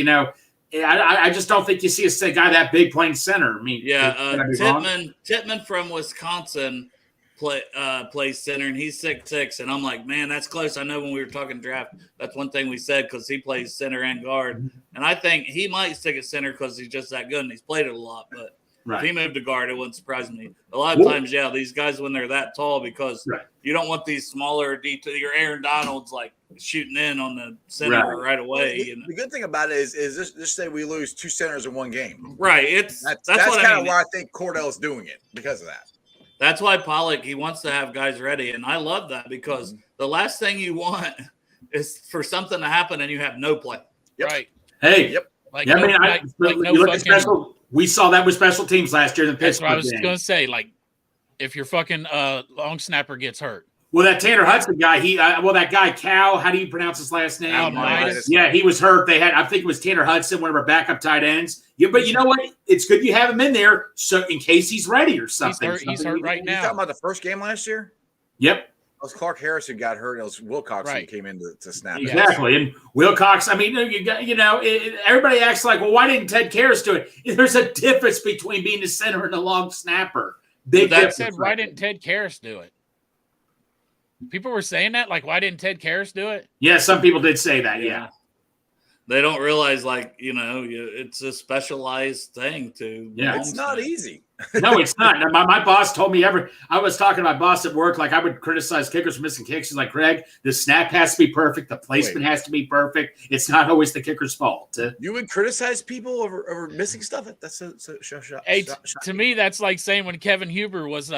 I just don't think you see a guy that big playing center. I mean, Tittman from Wisconsin plays center, and he's 6'6", and I'm like, man, that's close. I know when we were talking draft, that's one thing we said because he plays center and guard, and I think he might stick at center because he's just that good and he's played it a lot. But if he moved to guard, it wouldn't surprise me. A lot of times, these guys when they're that tall because you don't want these smaller your Aaron Donalds like shooting in on the center right away. The good thing about it is just say we lose 2 centers in one game. Right. That's kind of why I think Cordell's doing it because of that. That's why Pollock, he wants to have guys ready. And I love that because the last thing you want is for something to happen and you have no play. Yep. Right. Hey. Like, you look at special. We saw that with special teams last year in the Pittsburgh. That's what I was going to say. Like, if your fucking long snapper gets hurt. Well, that Tanner Hudson guy, that guy Cal, how do you pronounce his last name? Almighty. Yeah, he was hurt. I think it was Tanner Hudson, one of our backup tight ends. Yeah, but you know what? It's good you have him in there so in case he's ready or something. He's hurt right now. You talking about the first game last year? Yep. It was Clark Harris who got hurt. It was Wilcox who came in to snap. Exactly. And Wilcox, I mean, everybody acts like, well, why didn't Ted Karras do it? There's a difference between being a center and a long snapper. That said, why didn't Ted Karras do it? People were saying that, like, why didn't Ted Karras do it? Yeah, some people did say that, yeah. They don't realize, like, it's a specialized thing to. Yeah, it's not easy. No, it's not. My boss told me I was talking to my boss at work, like I would criticize kickers for missing kicks. He's like, Greg, the snap has to be perfect. The placement has to be perfect. It's not always the kicker's fault. You would criticize people over missing stuff? That's to me, that's like saying when Kevin Huber was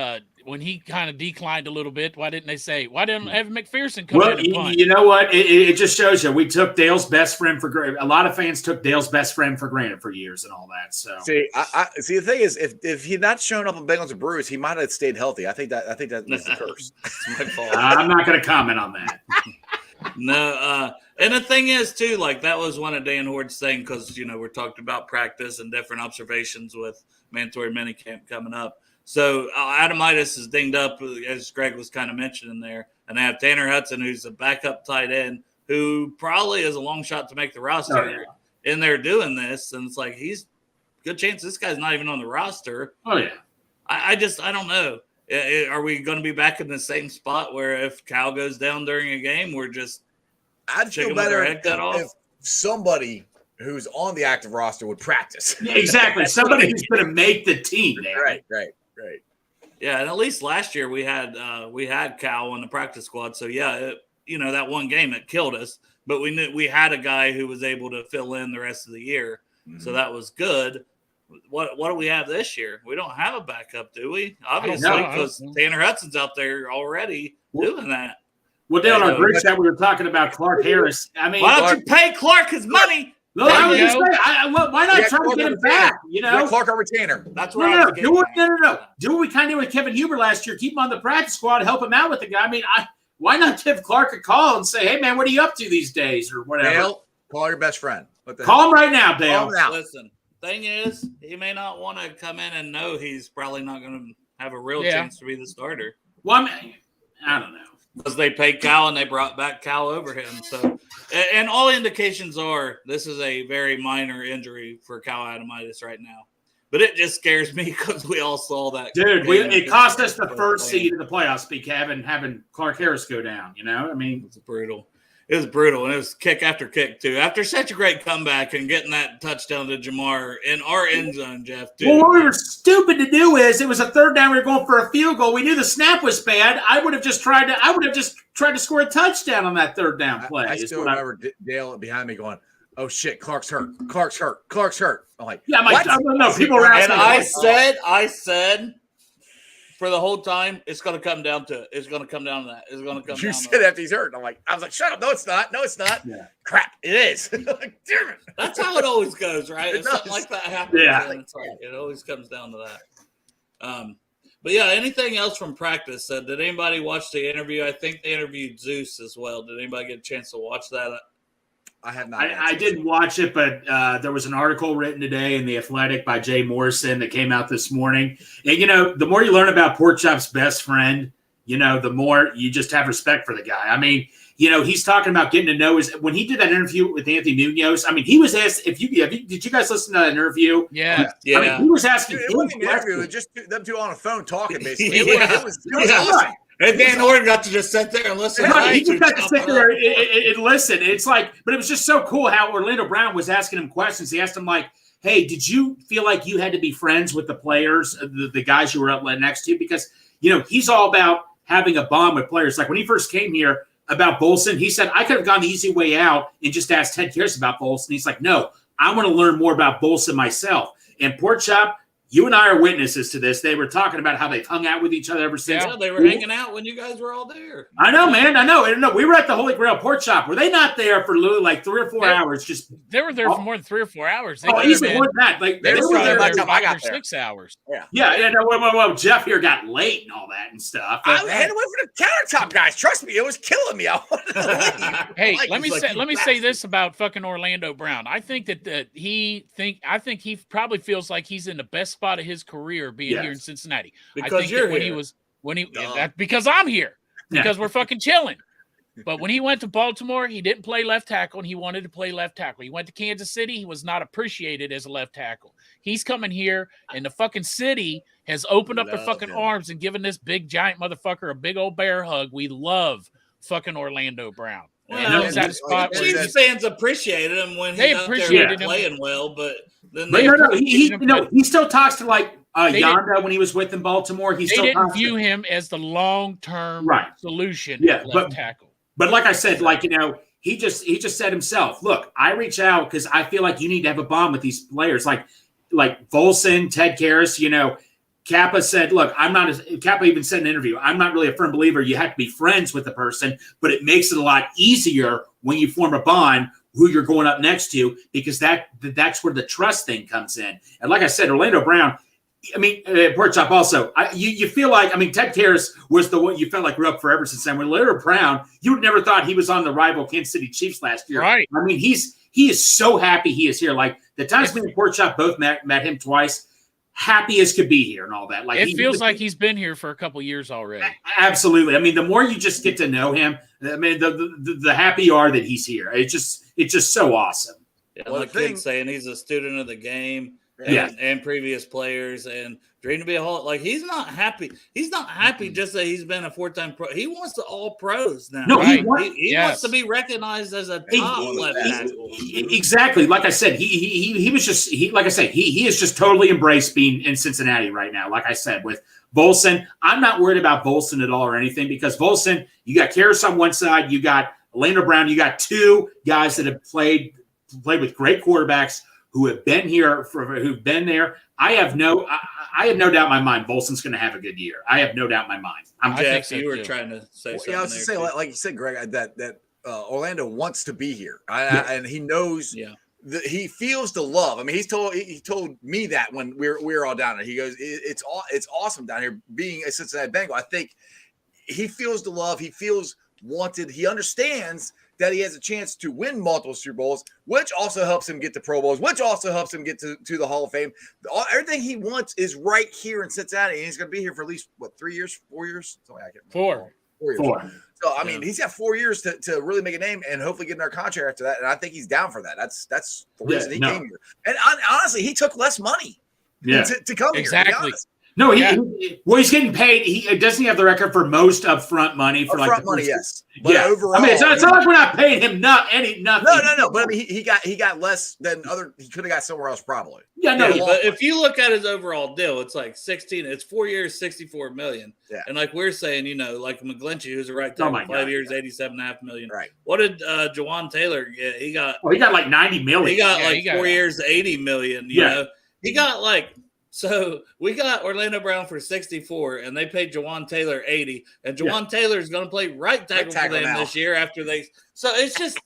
when he kind of declined a little bit, why didn't Evan McPherson come in and punt? You know what? It just shows you. We took Dale's best friend for granted. A lot of fans took Dale's best friend for granted for years and all that. So see, the thing is, if he'd not shown up on Bengals and Brews, he might have stayed healthy. I think that is the curse. It's my fault. I'm not going to comment on that. No, and the thing is too, like that was one of Dan Hoard's thing because we're talking about practice and different observations with mandatory minicamp coming up. So Adamitis is dinged up, as Greg was kind of mentioning there, and they have Tanner Hudson, who's a backup tight end, who probably is a long shot to make the roster. And they're doing this, and it's like he's good chance this guy's not even on the roster. Oh yeah, I don't know. Are we going to be back in the same spot where if Cal goes down during a game, we're just I'd feel better if somebody who's on the active roster would practice. Yeah, exactly. Somebody who's going to make the team. Right. Yeah, and at least last year we had Cal on the practice squad. So yeah, that one game it killed us, but we knew we had a guy who was able to fill in the rest of the year. Mm-hmm. So that was good. What do we have this year? We don't have a backup, do we? Obviously, because Tanner Hudson's out there already doing that. Well, down on our group chat, we were talking about Clark Harris. I mean, why don't you pay Clark his money? No, why not try to get him back? Clark or retainer. That's what Do what we kind of did with Kevin Huber last year. Keep him on the practice squad, help him out with the guy. I mean, why not give Clark a call and say, "Hey, man, what are you up to these days?" or whatever. Dale, call your best friend. Call him right now, Dale. Listen, thing is, he may not want to come in and know he's probably not going to have a real chance to be the starter. Well, I don't know. Because they paid Cal and they brought back Cal over him. So, and all indications are this is a very minor injury for Cal Adamitis right now. But it just scares me because we all saw that. Dude, it cost us the first seed in the playoffs, having Clark Harris go down. I mean, it's brutal. It was brutal, and it was kick after kick, too. After such a great comeback and getting that touchdown to Jamar in our end zone, Jeff, too. Well, what we were stupid to do is it was a third down. We were going for a field goal. We knew the snap was bad. I would have just tried to score a touchdown on that third down play. I still remember Dale behind me going, "Oh, shit, Clark's hurt. Clark's hurt." I'm like, yeah, I don't know. People were asking. And I said, for the whole time, it's going to come down to it. It's going to come down to that. It's going to come down to that. You said after he's hurt. I was like, shut up. No, it's not. Yeah. Crap, it is. Like, damn it. That's how it always goes, right? If something like that happens, it always comes down to that. But, yeah, anything else from practice? Did anybody watch the interview? I think they interviewed Zeus as well. Did anybody get a chance to watch that? I have not. I didn't watch it, but there was an article written today in The Athletic by Jay Morrison that came out this morning. And, the more you learn about Pork Chop's best friend, the more you just have respect for the guy. I mean, he's talking about getting to know when he did that interview with Anthony Munoz. I mean, he was asked did you guys listen to that interview? Yeah. I mean, he was asking. It wasn't an interview. It was just them two on a phone talking, basically. Yeah. It was awesome. And Dan Hoard got to just sit there and listen. He just got to sit there and listen. It's like, but it was just so cool how Orlando Brown was asking him questions. He asked him like, "Hey, did you feel like you had to be friends with the players, the guys you were up next to?" Because he's all about having a bond with players. Like when he first came here about Bolson, he said, "I could have gone the easy way out and just asked Ted Karras about Bolson." He's like, "No, I want to learn more about Bolson myself." And Pork Chop, you and I are witnesses to this. They were talking about how they've hung out with each other ever since. Yeah, they were hanging out when you guys were all there. I know, man. I know. We were at the Holy Grail Pork Chop. Were they not there for literally like 3 or 4 hours? They were there for more than 3 or 4 hours. Easily more than that. Like they were there by the time I got there. 6 hours. Yeah. No, well, Jeff here got late and all that and stuff. I had to wait for the countertop guys. Trust me, it was killing me. I wanted to leave. Hey, let me say this about fucking Orlando Brown. I think that he probably feels like he's in the best spot of his career being here in Cincinnati. Because I think you're that because I'm here. Because we're fucking chilling. But when he went to Baltimore, he didn't play left tackle, and he wanted to play left tackle. He went to Kansas City. He was not appreciated as a left tackle. He's coming here, and the fucking city has opened up their fucking arms and given this big, giant motherfucker a big old bear hug. We love fucking Orlando Brown. Well, he's at a spot where Chiefs fans appreciated him when they he appreciated him playing well, but then he still talks to like Yanda when he was with in Baltimore. They didn't view him as the long-term solution left tackle. But like I said, he just said himself, look, I reach out because I feel like you need to have a bond with these players. Like Volson, Ted Karras, Kappa said, look, Kappa even said in an interview, I'm not really a firm believer. You have to be friends with the person, but it makes it a lot easier when you form a bond who you're going up next to, because that's where the trust thing comes in. And like I said, Orlando Brown, I mean, Pork Chop also, you feel like, I mean, Ted Karras was the one you felt like grew up forever since then. When Orlando Brown, you would never thought he was on the rival Kansas City Chiefs last year. Right. I mean, he is so happy he is here. Like the times me and Pork Chop both met him twice, happy as could be here and all that. Like it feels like he's been here for a couple years already. Absolutely. I mean, the more you just get to know him, I mean, the happy you are that he's here. It's just so awesome. Yeah, like kid's saying, he's a student of the game. And previous players, and dream to be a Hall. Like he's not happy. He's not happy just that he's been a 4-time pro. He wants to all pros now. No, he wants to be recognized as a top left tackle. Exactly. Like I said, he is just totally embraced being in Cincinnati right now. Like I said, with Volson, I'm not worried about Volson at all or anything, because Volson, you got Karras on one side, you got Orlando Brown, you got two guys that have played with great quarterbacks who have been here, who've been there. I have no doubt in my mind Volson's going to have a good year. I have no doubt in my mind. I think so, you were trying to say something. Yeah, I was to say, like you said, Greg, that Orlando wants to be here, and he knows. Yeah. He feels the love. I mean, he told me that when we were all down there. He goes, it's awesome down here being a Cincinnati Bengal. I think he feels the love. He feels wanted. He understands that he has a chance to win multiple Super Bowls, which also helps him get to Pro Bowls, which also helps him get to the Hall of Fame. Everything he wants is right here in Cincinnati, and he's going to be here for at least, 3 years, 4 years? Something I can't remember. 4 years. 4. So, I mean, he's got 4 years to really make a name and hopefully get another contract after that, and I think he's down for that. That's the reason he came here. And honestly, he took less money to come here, to be honest. No, he's getting paid. He doesn't have the record for most upfront money for upfront money, yes. But overall, I mean, it's not like we're not paying him nothing. No. But I mean, he got less than other. He could have got somewhere else probably. Yeah, no. But if you look at his overall deal, it's like 16. It's 4 years, $64 million. Yeah. And like we're saying, like McGlinchey, who's a right tackle, 5 years, $87.5 million. Right. What did Jawan Taylor get? He got like $90 million. He got 4 years, $80 million. You know, he got like. So we got Orlando Brown for 64, and they paid Jawan Taylor 80, and Jawan Taylor is going to play right tackle for them this year after they. So it's just,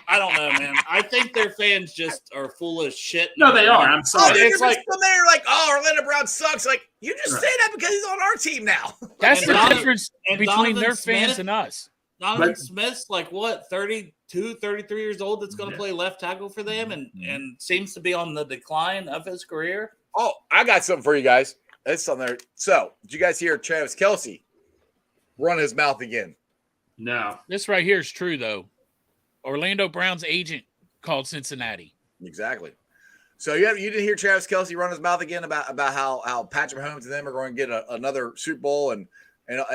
I don't know, man. I think their fans just are full of shit. No, they are. I'm sorry. It's like they're like, Orlando Brown sucks. Like you just say that because he's on our team now. That's the difference between their fans and us. Donovan Smith's like what, 32, 33 years old? That's going to play left tackle for them, and seems to be on the decline of his career. Oh, I got something for you guys. That's something there. So, did you guys hear Travis Kelce run his mouth again. No. This right here is true, though. Orlando Brown's agent called Cincinnati. Exactly. So you didn't hear Travis Kelce run his mouth again about how Patrick Mahomes and them are going to get another Super Bowl and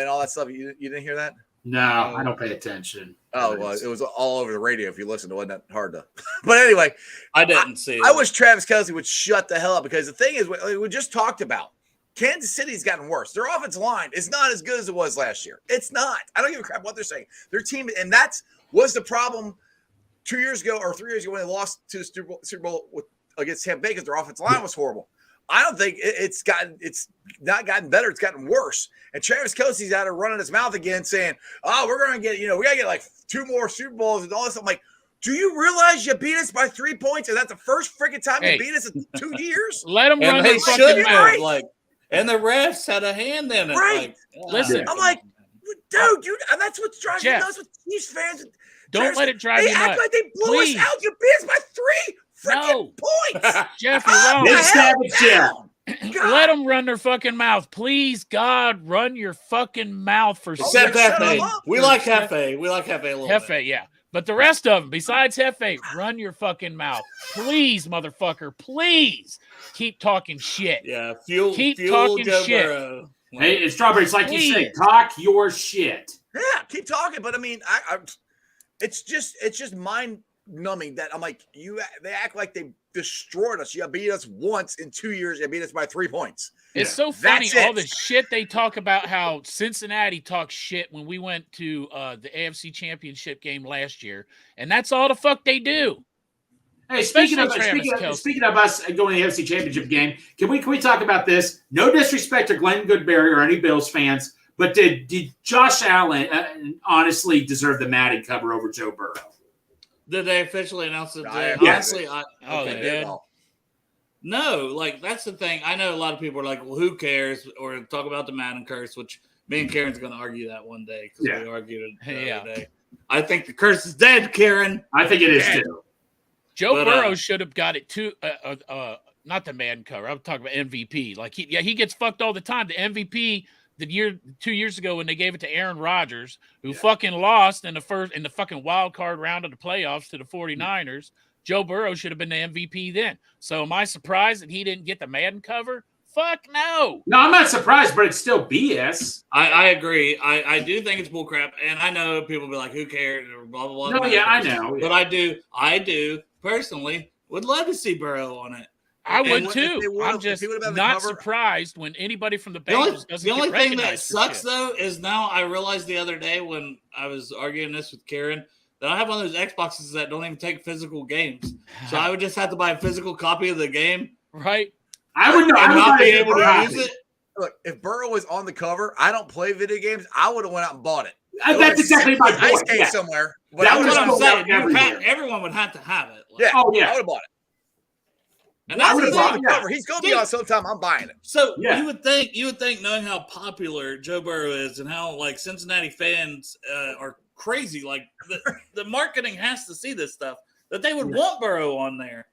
all that stuff. You didn't hear that? No, I don't pay attention. Oh, well, it was all over the radio. If you listened, it wasn't that hard to. But anyway, I didn't see it. I wish Travis Kelce would shut the hell up, because the thing is, we just talked about Kansas City's gotten worse. Their offensive line is not as good as it was last year. It's not. I don't give a crap what they're saying. Their team, and was the problem 2 years ago or 3 years ago when they lost to the Super Bowl against Tampa Bay, because their offensive line was horrible. I don't think it's not gotten better. It's gotten worse. And Travis Kelce's out there running his mouth again saying, oh, we're going to get, we got to get like 2 more Super Bowls and all this. I'm like, do you realize you beat us by 3 points? And that's the first freaking time you beat us in 2 years? Let them run and their they fucking should mouth. have, like, and the refs had a hand in it. Right. Like, Listen, I'm like, dude, and that's what's driving me Jeff, nuts with Chiefs fans. Don't let it drive you They act nuts. like they blew us out. You beat us by 3 freaking points. Jeff, you're wrong. Big Savage Jeff. Let them run their fucking mouth. Please, God, run your fucking mouth for except shut Hefe. him up. We like Hefe. We like Hefe a little bit. Hefe, yeah. But the rest of them, besides Hefe, run your fucking mouth. Please, motherfucker, please keep talking shit. Yeah, Fuel talking Joe shit. Burrow. Hey, it's Strawberries, like you said, talk your shit. Yeah, keep talking. But I mean, it's just mind numbing that I'm like, they act like they destroyed us. You beat us once in 2 years. You beat us by 3 points. It's so funny, That's all it. the shit they talk about, how Cincinnati talks shit when we went to the AFC Championship game last year, and that's all the fuck they do. Hey, Especially speaking Travis Kelce. of us going to the AFC Championship game, can we talk about this? No disrespect to Glenn Goodberry or any Bills fans, but did Josh Allen honestly deserve the Madden cover over Joe Burrow? Did they officially announce it today? Yes. Honestly, They did. No, like, that's the thing. I know a lot of people are like, well, who cares? Or talk about the Madden curse, which me and Karen's going to argue that one day, because we argued it the other day. I think the curse is dead, Karen. I think it is too. Joe Burrow should have got it too. Not the Madden cover. I'm talking about MVP. Like he gets fucked all the time. The MVP 2 years ago when they gave it to Aaron Rodgers, who fucking lost in the fucking wild card round of the playoffs to the 49ers. Joe Burrow should have been the MVP then. So am I surprised that he didn't get the Madden cover? Fuck no. No, I'm not surprised, but it's still BS. I agree. I do think it's bullcrap, and I know people be like, "Who cares?" Or blah blah blah. No, yeah, I know. But I do personally would love to see Burrow on it. I would too. I'm just not surprised when anybody from the Bengals doesn't. The only get thing that recognized for sucks shit. though is now I realized the other day when I was arguing this with Karen that I have one of those Xboxes that don't even take physical games, so I would just have to buy a physical copy of the game, right? I would not be able to use it. Look, if Burrow was on the cover, I don't play video games. I would have went out and bought it. That's exactly my ice point. cave Yeah. somewhere. That That's was what I'm saying. everywhere. Everyone would have to have it. Like, Yeah. Oh, yeah. I would have bought it. and that's the He's on thing. the cover. He's going to be on sometime. I'm buying it. So Yeah. you would think, knowing how popular Joe Burrow is and how like Cincinnati fans are crazy, like the marketing has to see this stuff, that they would want Burrow on there,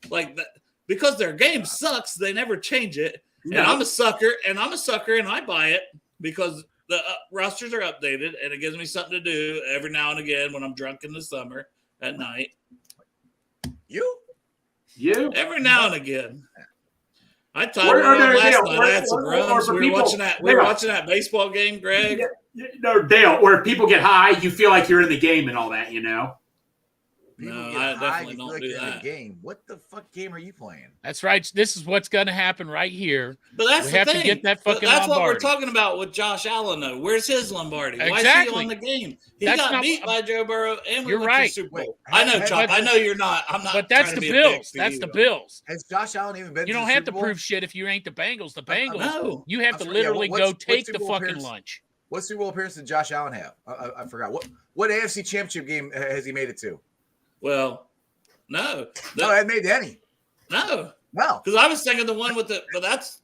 like that, because their game sucks. They never change it, and I'm a sucker, and I buy it because the rosters are updated, and it gives me something to do every now and again when I'm drunk in the summer at night. You? Every now and again. I Or- tied or one on there- last Dale, night. or- I had some or- or runs. for We were people- watching that. We Dale. were watching that baseball game, Greg. No, Dale, or if people get high, you feel like you're in the game and all that, you know? People No, get I high, definitely you don't feel like do you're in a that. game. What the fuck game are you playing? That's right. This is what's going to happen right here. But that's We the have to thing. get that But fucking that's what we're Lombardi. talking about with Josh Allen, though. Where's his Lombardi? Why is he Exactly. on the game? He That's got not- beat by Joe Burrow, and we You're went right. to the Super Bowl. Wait, I know, has- Chop. has- I know you're not. I'm not. But that's trying the to be a dick Bills. to That's you, the though. Bills. Has Josh Allen even been You to don't the have to Super Bowl? prove shit if you ain't the Bengals. The Bengals, No. you have I to forget. literally What's- go what's take Super the Bowl fucking appearance? lunch. What Super Bowl appearance did Josh Allen have? I forgot. What AFC Championship game has he made it to? Well, no. No, I hadn't made any. No. No. Because I was thinking the one with the, but that was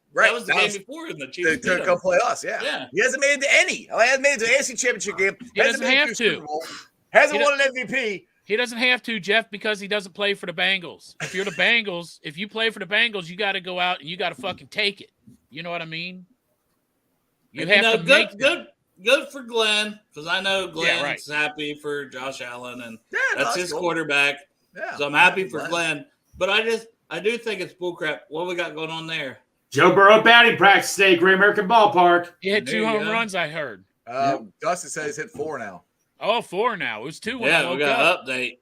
the That game was before in the Chiefs. To beat 'em. come play us, yeah. Yeah. He hasn't made it to any. He hasn't made it to the AFC Championship game. He Hasn't doesn't made it have a to. Super Bowl. Hasn't He won an MVP. He doesn't have to, Jeff, because he doesn't play for the Bengals. If you're the Bengals, if you play for the Bengals, you got to go out and you got to fucking take it. You know what I mean? You And, have to make go good for Glenn, because I know Glenn's right. happy for Josh Allen, and Yeah, that's his cool. quarterback. Yeah, So I'm happy for Glenn. But I do think it's bullcrap. What we got going on there? Joe Burrow batting practice today, Great American Ballpark. He hit There 2 you home go. runs, I heard. Dustin says hit 4 now. Oh, 4 now. It was 2 when I Yeah, woke we got up. update.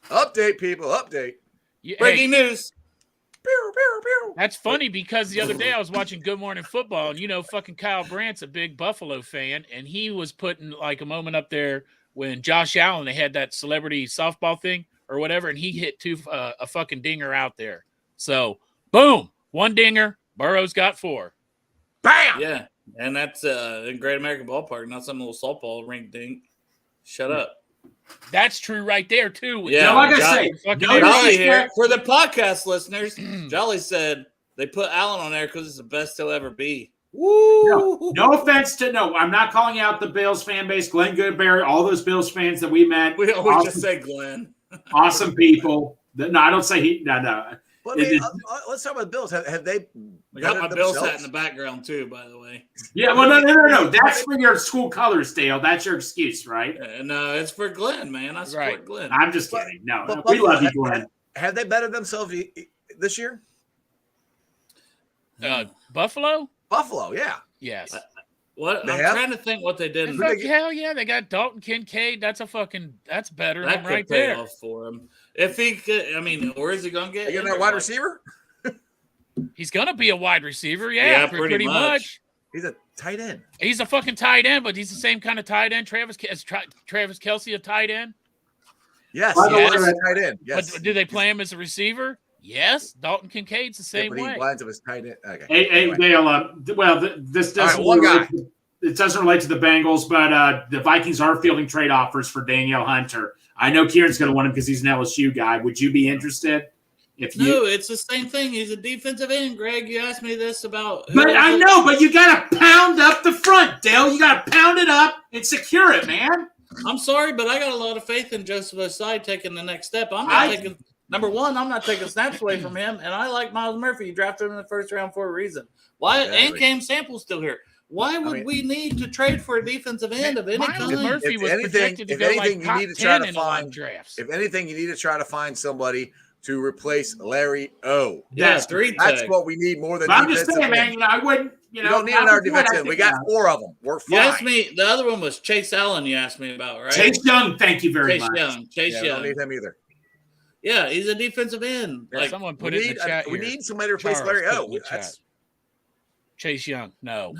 Update, people. Update. Yeah, Breaking news. Pew, pew, pew. That's funny because the other day I was watching Good Morning Football, and fucking Kyle Brandt's a big Buffalo fan, and he was putting like a moment up there when Josh Allen, they had that celebrity softball thing or whatever, and he hit a fucking dinger out there. So, boom, 1 dinger. Burrow's got 4. Bam! Yeah, and that's in Great American Ballpark, not some little softball rink dink. Shut up. That's true right there, too. Yeah, Like I Jolly- say, fucking no Jolly disrespect. here. For the podcast listeners, Jolly said they put Allen on there because it's the best he'll ever be. Woo! No offense to I'm not calling out the Bills fan base, Glenn Goodberry, all those Bills fans that we met. We always awesome, just say Glenn. awesome people. No, I don't say he. No. But I mean, let's talk about the Bills. Have they? I got my bettered Bills hat themselves? in the background too, by the way. Yeah, well, no. That's for your school colors, Dale. That's your excuse, right? No, it's for Glenn, man. I support Right. Glenn. I'm just kidding. No, But we love you, Buffalo, Glenn. Have they bettered themselves this year? Buffalo? Buffalo, yeah. Yes. What? They I'm have? trying to think what they did. Who they Fuck, hell yeah, they got Dalton Kincaid. That's better That than could right pay there. off for him. If he could, I mean, where is he going to get? They getting injured? that wide Like, receiver? He's gonna be a wide receiver, Yeah, pretty pretty much. He's a tight end. He's a fucking tight end, but he's the same kind of tight end. Travis Kelce, a tight end. Yes, By the he way, is a tight end. Yes. But do they play him as a receiver? Yes. Dalton Kincaid's the Yeah, same but he way. blinds of his tight end. Okay. Hey, Anyway. Dale. This doesn't. All right, one relate to- it doesn't relate to the Bengals, but the Vikings are fielding trade offers for Danielle Hunter. I know Kieran's going to want him because he's an LSU guy. Would you be interested? If you, No, it's the same thing. He's a defensive end, Greg. You asked me this about. but I know, but you got to pound up the front, Dale. You got to pound it up and secure it, man. I'm sorry, but I got a lot of faith in Joseph Osai taking the next step. I'm not taking number one. I'm not taking snaps away from him, and I like Miles Murphy. You drafted him in the first round for a reason. Why? Yeah, and but- Cam Sample's still here. Why would we need to trade for a defensive end of any Miles kind? Murphy If was anything- projected to if go anything, like you top need to try 10 to in a lot of find- drafts. If anything, you need to try to find somebody to replace Larry O. Yeah, three That's tag. what we need more than But I'm just defensive saying, end. man. I wouldn't. We don't need another defensive end. We got 4 of them. We're You fine. asked me. The other one was Chase Allen. You asked me about, right? Chase Young. Thank you very Chase much. Young. Chase Yeah, we Young. don't need him either. Yeah, he's a defensive end. Yeah, Like, Someone put We it in need, the chat we here. need somebody to replace Charles Larry put it O. in the That's chat. Chase Young. No.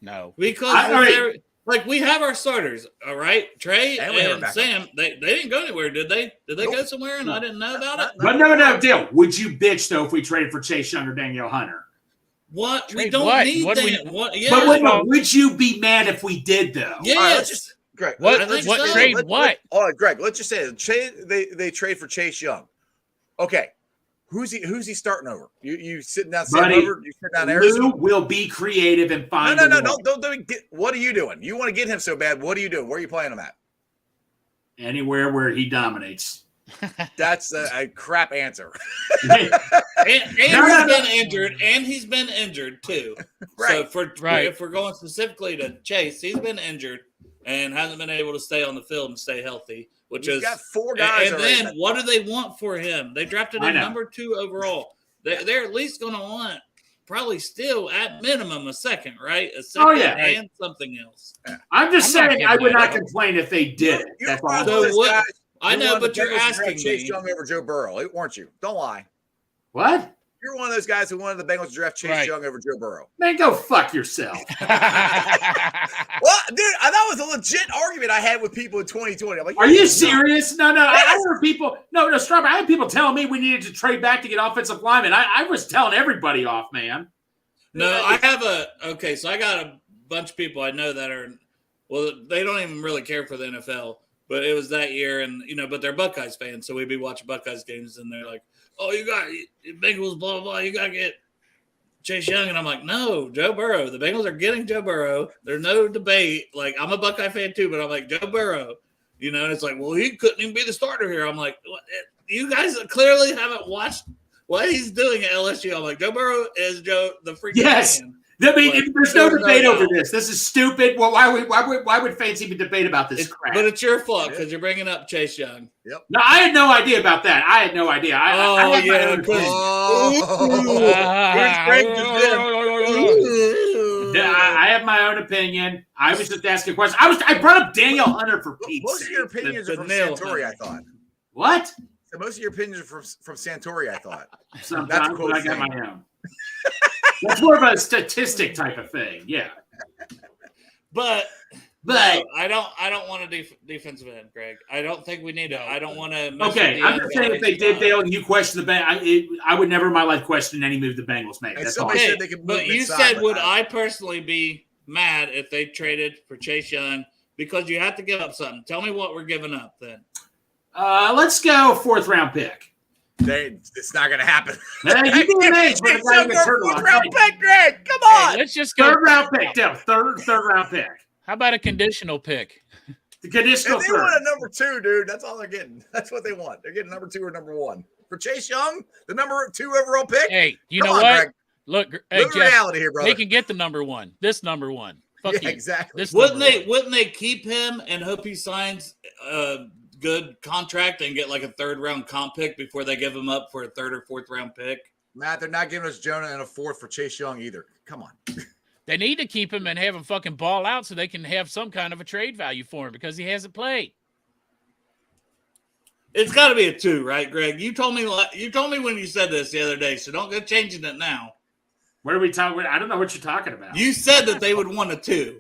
no. because all right. they're- like we have our starters, all right. Trey And we have our and backup. Sam. They didn't go anywhere, did they? Did they go somewhere and I didn't know about it? But no, Dale. Would you bitch though if we traded for Chase Young or Danielle Hunter? What? We Trade don't what? need What do that. we- What? Yeah. But wait, no, would you be mad if we did though? Yes. All right, let's just Greg. What? I think What so. trade? Let- What? All right, Greg. Let's just say they trade for Chase Young. Okay, who's he starting over? You sitting down Sam Buddy, over? You sitting down Harrison? Lou will be creative and No, find. no, a no, way. don't get. What are you doing? You want to get him so bad? What are you doing? Where are you playing him at? Anywhere where he dominates. That's a crap answer. And No. he's been injured too. Right. So Right. if we're going specifically to Chase, he's been injured and hasn't been able to stay on the field and stay healthy, which You've is got 4 guys And already. then what do they want for him? They drafted I him know. number 2 overall. They're at least going to want probably still at minimum a second, right? A second Oh, yeah. and something else. I'm just I'm not saying I giving would that not up. complain if they did it. You're That's one all. of So those what- guys I who know, wanted but the you're Bengals to draft asking Chase me. Young over Joe Burrow, weren't you? Don't lie. What? You're one of those guys who wanted the Bengals to draft Chase Right. Young over Joe Burrow. Man, go fuck yourself. Well, dude, that was a legit argument I had with people in 2020. I'm like, Are you nuts. serious? No. I heard people. No, Strawberry. I had people telling me we needed to trade back to get offensive linemen. I was telling everybody off, man. No, I have so I got a bunch of people I know that are, well, they don't even really care for the NFL, but it was that year and, but they're Buckeyes fans. So we'd be watching Buckeyes games and they're like, oh, you got Bengals, blah, blah, blah. You got to get Chase Young. And I'm like, no, Joe Burrow. The Bengals are getting Joe Burrow. There's no debate. Like, I'm a Buckeye fan too, but I'm like, Joe Burrow, and it's like, well, he couldn't even be the starter here. I'm like, what? You guys clearly haven't watched what he's doing at LSU. I'm like, Joe Burrow is the freaking Yes. man. I mean, there's no debate over this. This is stupid. Well, why would fans even debate about this crap? But it's your fault because you're bringing up Chase Young. Yep. No, I had no idea about that. I had no idea. I had my own opinion. I have my own opinion. I was just asking a question. I brought up Daniel Hunter for Pete's Most of your opinions are from Santori, I thought. What? So most of your opinions are from Santori, I thought. Sometimes I got my own. That's more of a statistic type of thing. Yeah. But no, I don't want a defensive end, Greg. I don't think we need it. I don't want to. Okay, I'm just saying if they did, Dale, and you question the Bengals, I would never in my life question any move the Bengals made. That's all. Said they could but you said, would I personally be mad if they traded for Chase Young? Because you have to give up something. Tell me what we're giving up then. Let's go 4th round pick. It's not going to happen. You can age, but it's a 4th round pick, Greg. Come on. Hey, let's just go 3rd round pick, Dale. Third round pick. How about a conditional pick? The conditional if they third. want a number 2, dude, that's all they're getting. That's what they want. They're getting number 2 or number 1 for Chase Young, the number 2 overall pick. Hey, you Come know on, what? Greg. Look, hey, Live in Jeff, reality here, brother. they can get the number 1. This number 1. Fuck Yeah, you. exactly. This Wouldn't number they? 1. Wouldn't they keep him and hope he signs a good contract and get like a 3rd round comp pick before they give him up for a 3rd or 4th round pick? Matt, they're not giving us Jonah and a 4th for Chase Young either. Come on. They need to keep him and have him fucking ball out so they can have some kind of a trade value for him because he hasn't played. It's got to be a 2, right, Greg? You told me when you said this the other day, so don't go changing it now. What are we talking about? I don't know what you're talking about. You said that they would want a 2.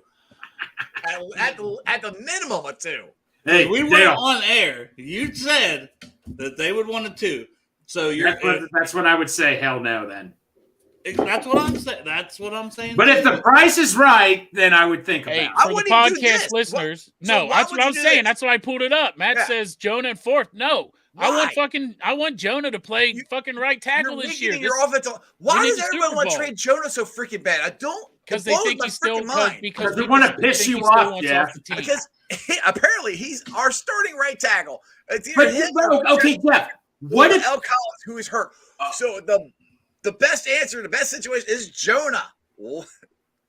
At the minimum, a 2. Hey, We were on air. You said that they would want a 2. So that's what I would say. Hell no, then. That's what I'm saying. That's what I'm saying. But if the price is right, then I would think about Hey, it. for the podcast listeners, So why that's would what you I'm do saying. this? That's why I pulled it up. Matt says Jonah in 4th. No, Why? I want Jonah to play fucking right tackle You're this year. weakening your offensive. Why need does the everyone Super want to Bowl. trade Jonah so freaking bad? I don't. Because it they blows think my he's still freaking mind. because they wanna piss you off, Jeff. Because apparently he's our starting right tackle. It's But, either him or okay, Jeff. What if L. Collins, who is hurt? So the best answer, the best situation is Jonah. Well,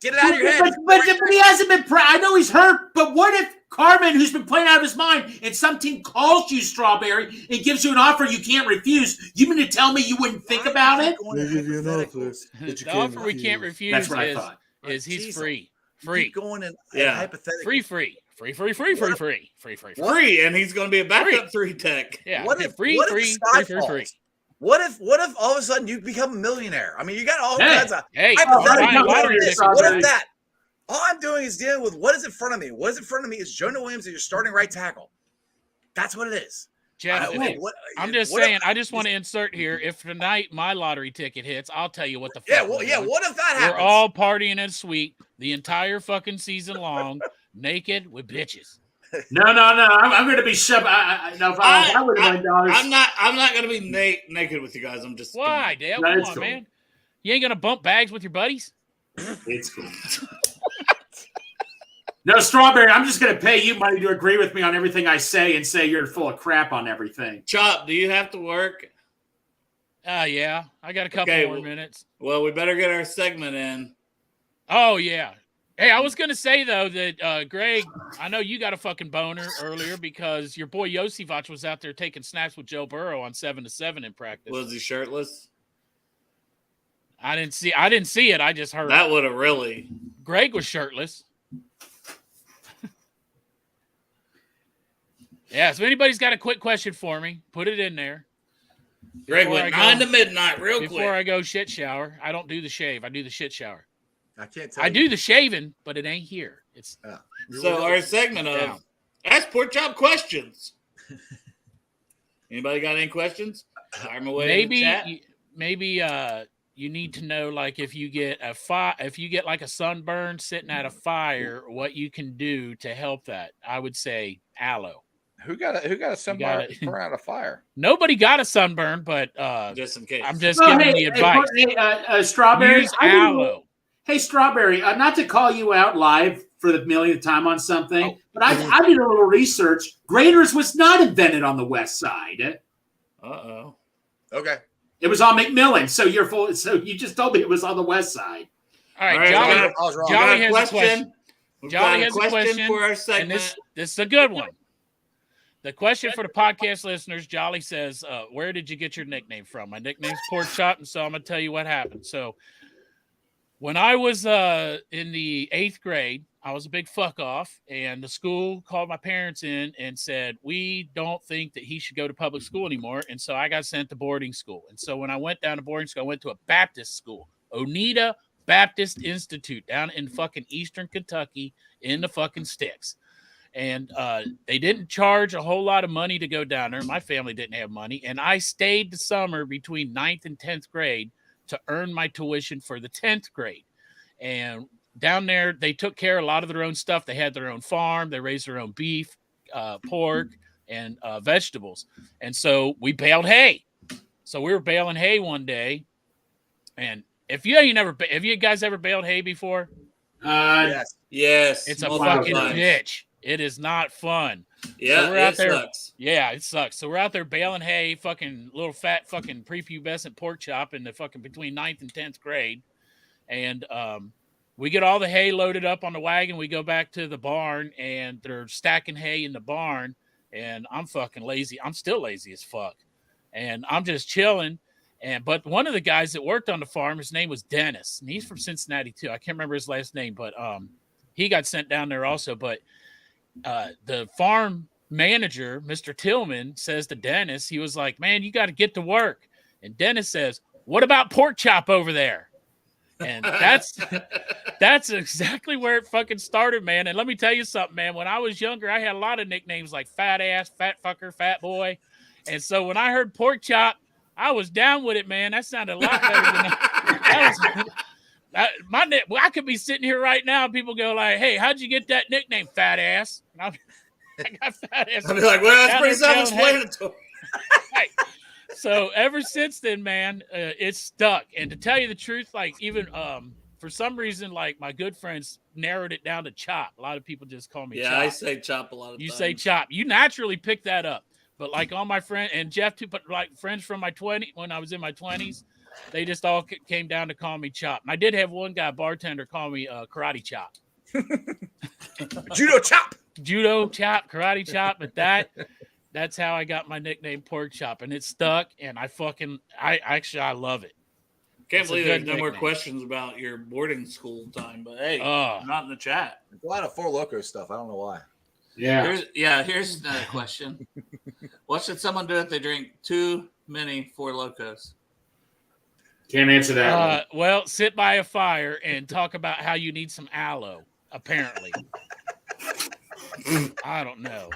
get it out of your head. But he hasn't been. I know he's hurt, but what if Carmen, who's been playing out of his mind, and some team calls you Strawberry and gives you an offer you can't refuse? You mean to tell me you wouldn't think about it? The offer we can't refuse That's what I thought. is he's Diesel. free. Keep going in hypothetical. Free, and he's going to be a backup 3 tech. Yeah. What if free. What if all of a sudden you become a millionaire? I mean, you got all kinds of Hey, hypothetical. lottery tickets, What if that? All I'm doing is dealing with what is in front of me. What is in front of me is Jonah Williams, your starting right tackle. That's what it is. Jeff, I'm just saying. I just want to insert here. If tonight my lottery ticket hits, I'll tell you what the fuck. Yeah, well, yeah. What if that happens? We're all partying in a suite the entire fucking season long, naked with bitches. No. I'm going to be shoved. I would have I'm not going to be naked with you guys. I'm just why, Dale? No, Come it's on, cool. man. You ain't gonna bump bags with your buddies? It's cool. No, Strawberry, I'm just going to pay you money to agree with me on everything I say and say you're full of crap on everything. Chop, do you have to work? Yeah. I got a couple more minutes. Well, we better get our segment in. Oh, yeah. Hey, I was going to say, though, that, Greg, I know you got a fucking boner earlier because your boy Josivac was out there taking snaps with Joe Burrow on 7-7 in practice. Was he shirtless? I didn't see it. I just heard that would have really. Greg was shirtless. Yeah, so if anybody's got a quick question for me, put it in there. Greg went 9 to midnight real quick. Before I go shit shower, I don't do the shave. I do the shit shower. I can't tell. I do the shaving, but it ain't here. It's so our segment of Ask Pork Chop Questions. Anybody got any questions? Fire 'em away in the chat. Maybe you need to know, like, if you get like a sunburn sitting at a fire, what you can do to help that. I would say aloe. Who got a sunburn around a fire? Nobody got a sunburn, but just in case. I'm just giving the advice. Strawberry. Use aloe. Hey, Strawberry, not to call you out live for the millionth time on something, but I did a little research. Graders was not invented on the West Side. Okay. It was on McMillan. So you're full. So you just told me it was on the West Side. All right, All right, Jolly, I was wrong. Jolly we has got a question. We've Jolly got has a question for our and segment. this is a good one. The question for the podcast listeners, Jolly says, where did you get your nickname from? My nickname's Pork Chop, and so I'm going to tell you what happened. So when I was in the 8th grade, I was a big fuck off, and the school called my parents in and said, we don't think that he should go to public school anymore. And so I got sent to boarding school. And so when I went down to boarding school, I went to a Baptist school, Oneida Baptist Institute, down in fucking Eastern Kentucky in the fucking sticks. And they didn't charge a whole lot of money to go down there. My family didn't have money. And I stayed the summer between 9th and 10th grade to earn my tuition for the 10th grade. And down there, they took care of a lot of their own stuff. They had their own farm. They raised their own beef, pork, and vegetables. And so we baled hay. So we were baling hay one day. And have you guys ever baled hay before? Yes. It's a multiple fucking times. bitch. It is not fun. Yeah, So we're out it there. sucks. Yeah, it sucks. So we're out there baling hay, fucking little fat fucking prepubescent pork chop in the fucking between 9th and 10th grade. And we get all the hay loaded up on the wagon. We go back to the barn and they're stacking hay in the barn. And I'm fucking lazy. I'm still lazy as fuck. And I'm just chilling. But one of the guys that worked on the farm, his name was Dennis. And he's from Cincinnati too. I can't remember his last name, but he got sent down there also. But the farm manager, Mr. Tillman, says to Dennis, he was like, man, you got to get to work. And Dennis says, what about pork chop over there? And that's exactly where it fucking started, man. And let me tell you something, man. When I was younger, I had a lot of nicknames like fat ass, fat fucker, fat boy. And so when I heard pork chop, I was down with it, man. That sounded a lot better than that. I could be sitting here right now and people go like, hey, how'd you get that nickname, fat ass? And I got fat ass. I'd be like, well, that's pretty self-explanatory. Right. So ever since then, man, it's stuck. And to tell you the truth, like even for some reason, like my good friends narrowed it down to Chop. A lot of people just call me Chop. Yeah, I say Chop a lot of times. You say Chop. You naturally pick that up. But like all my friends and Jeff too, but like friends from my 20s, when I was in my 20s, they just all came down to call me Chop. And I did have one guy, bartender, call me Karate Chop. Judo Chop. Judo Chop, Karate Chop. But that's how I got my nickname Pork Chop. And it stuck. And I love it. Can't believe there's no more questions about your boarding school time. But hey, not in the chat. A lot of Four Locos stuff. I don't know why. Yeah. Here's another question. What should someone do if they drink too many Four Locos? Can't answer that. Well, sit by a fire and talk about how you need some aloe, apparently. I don't know.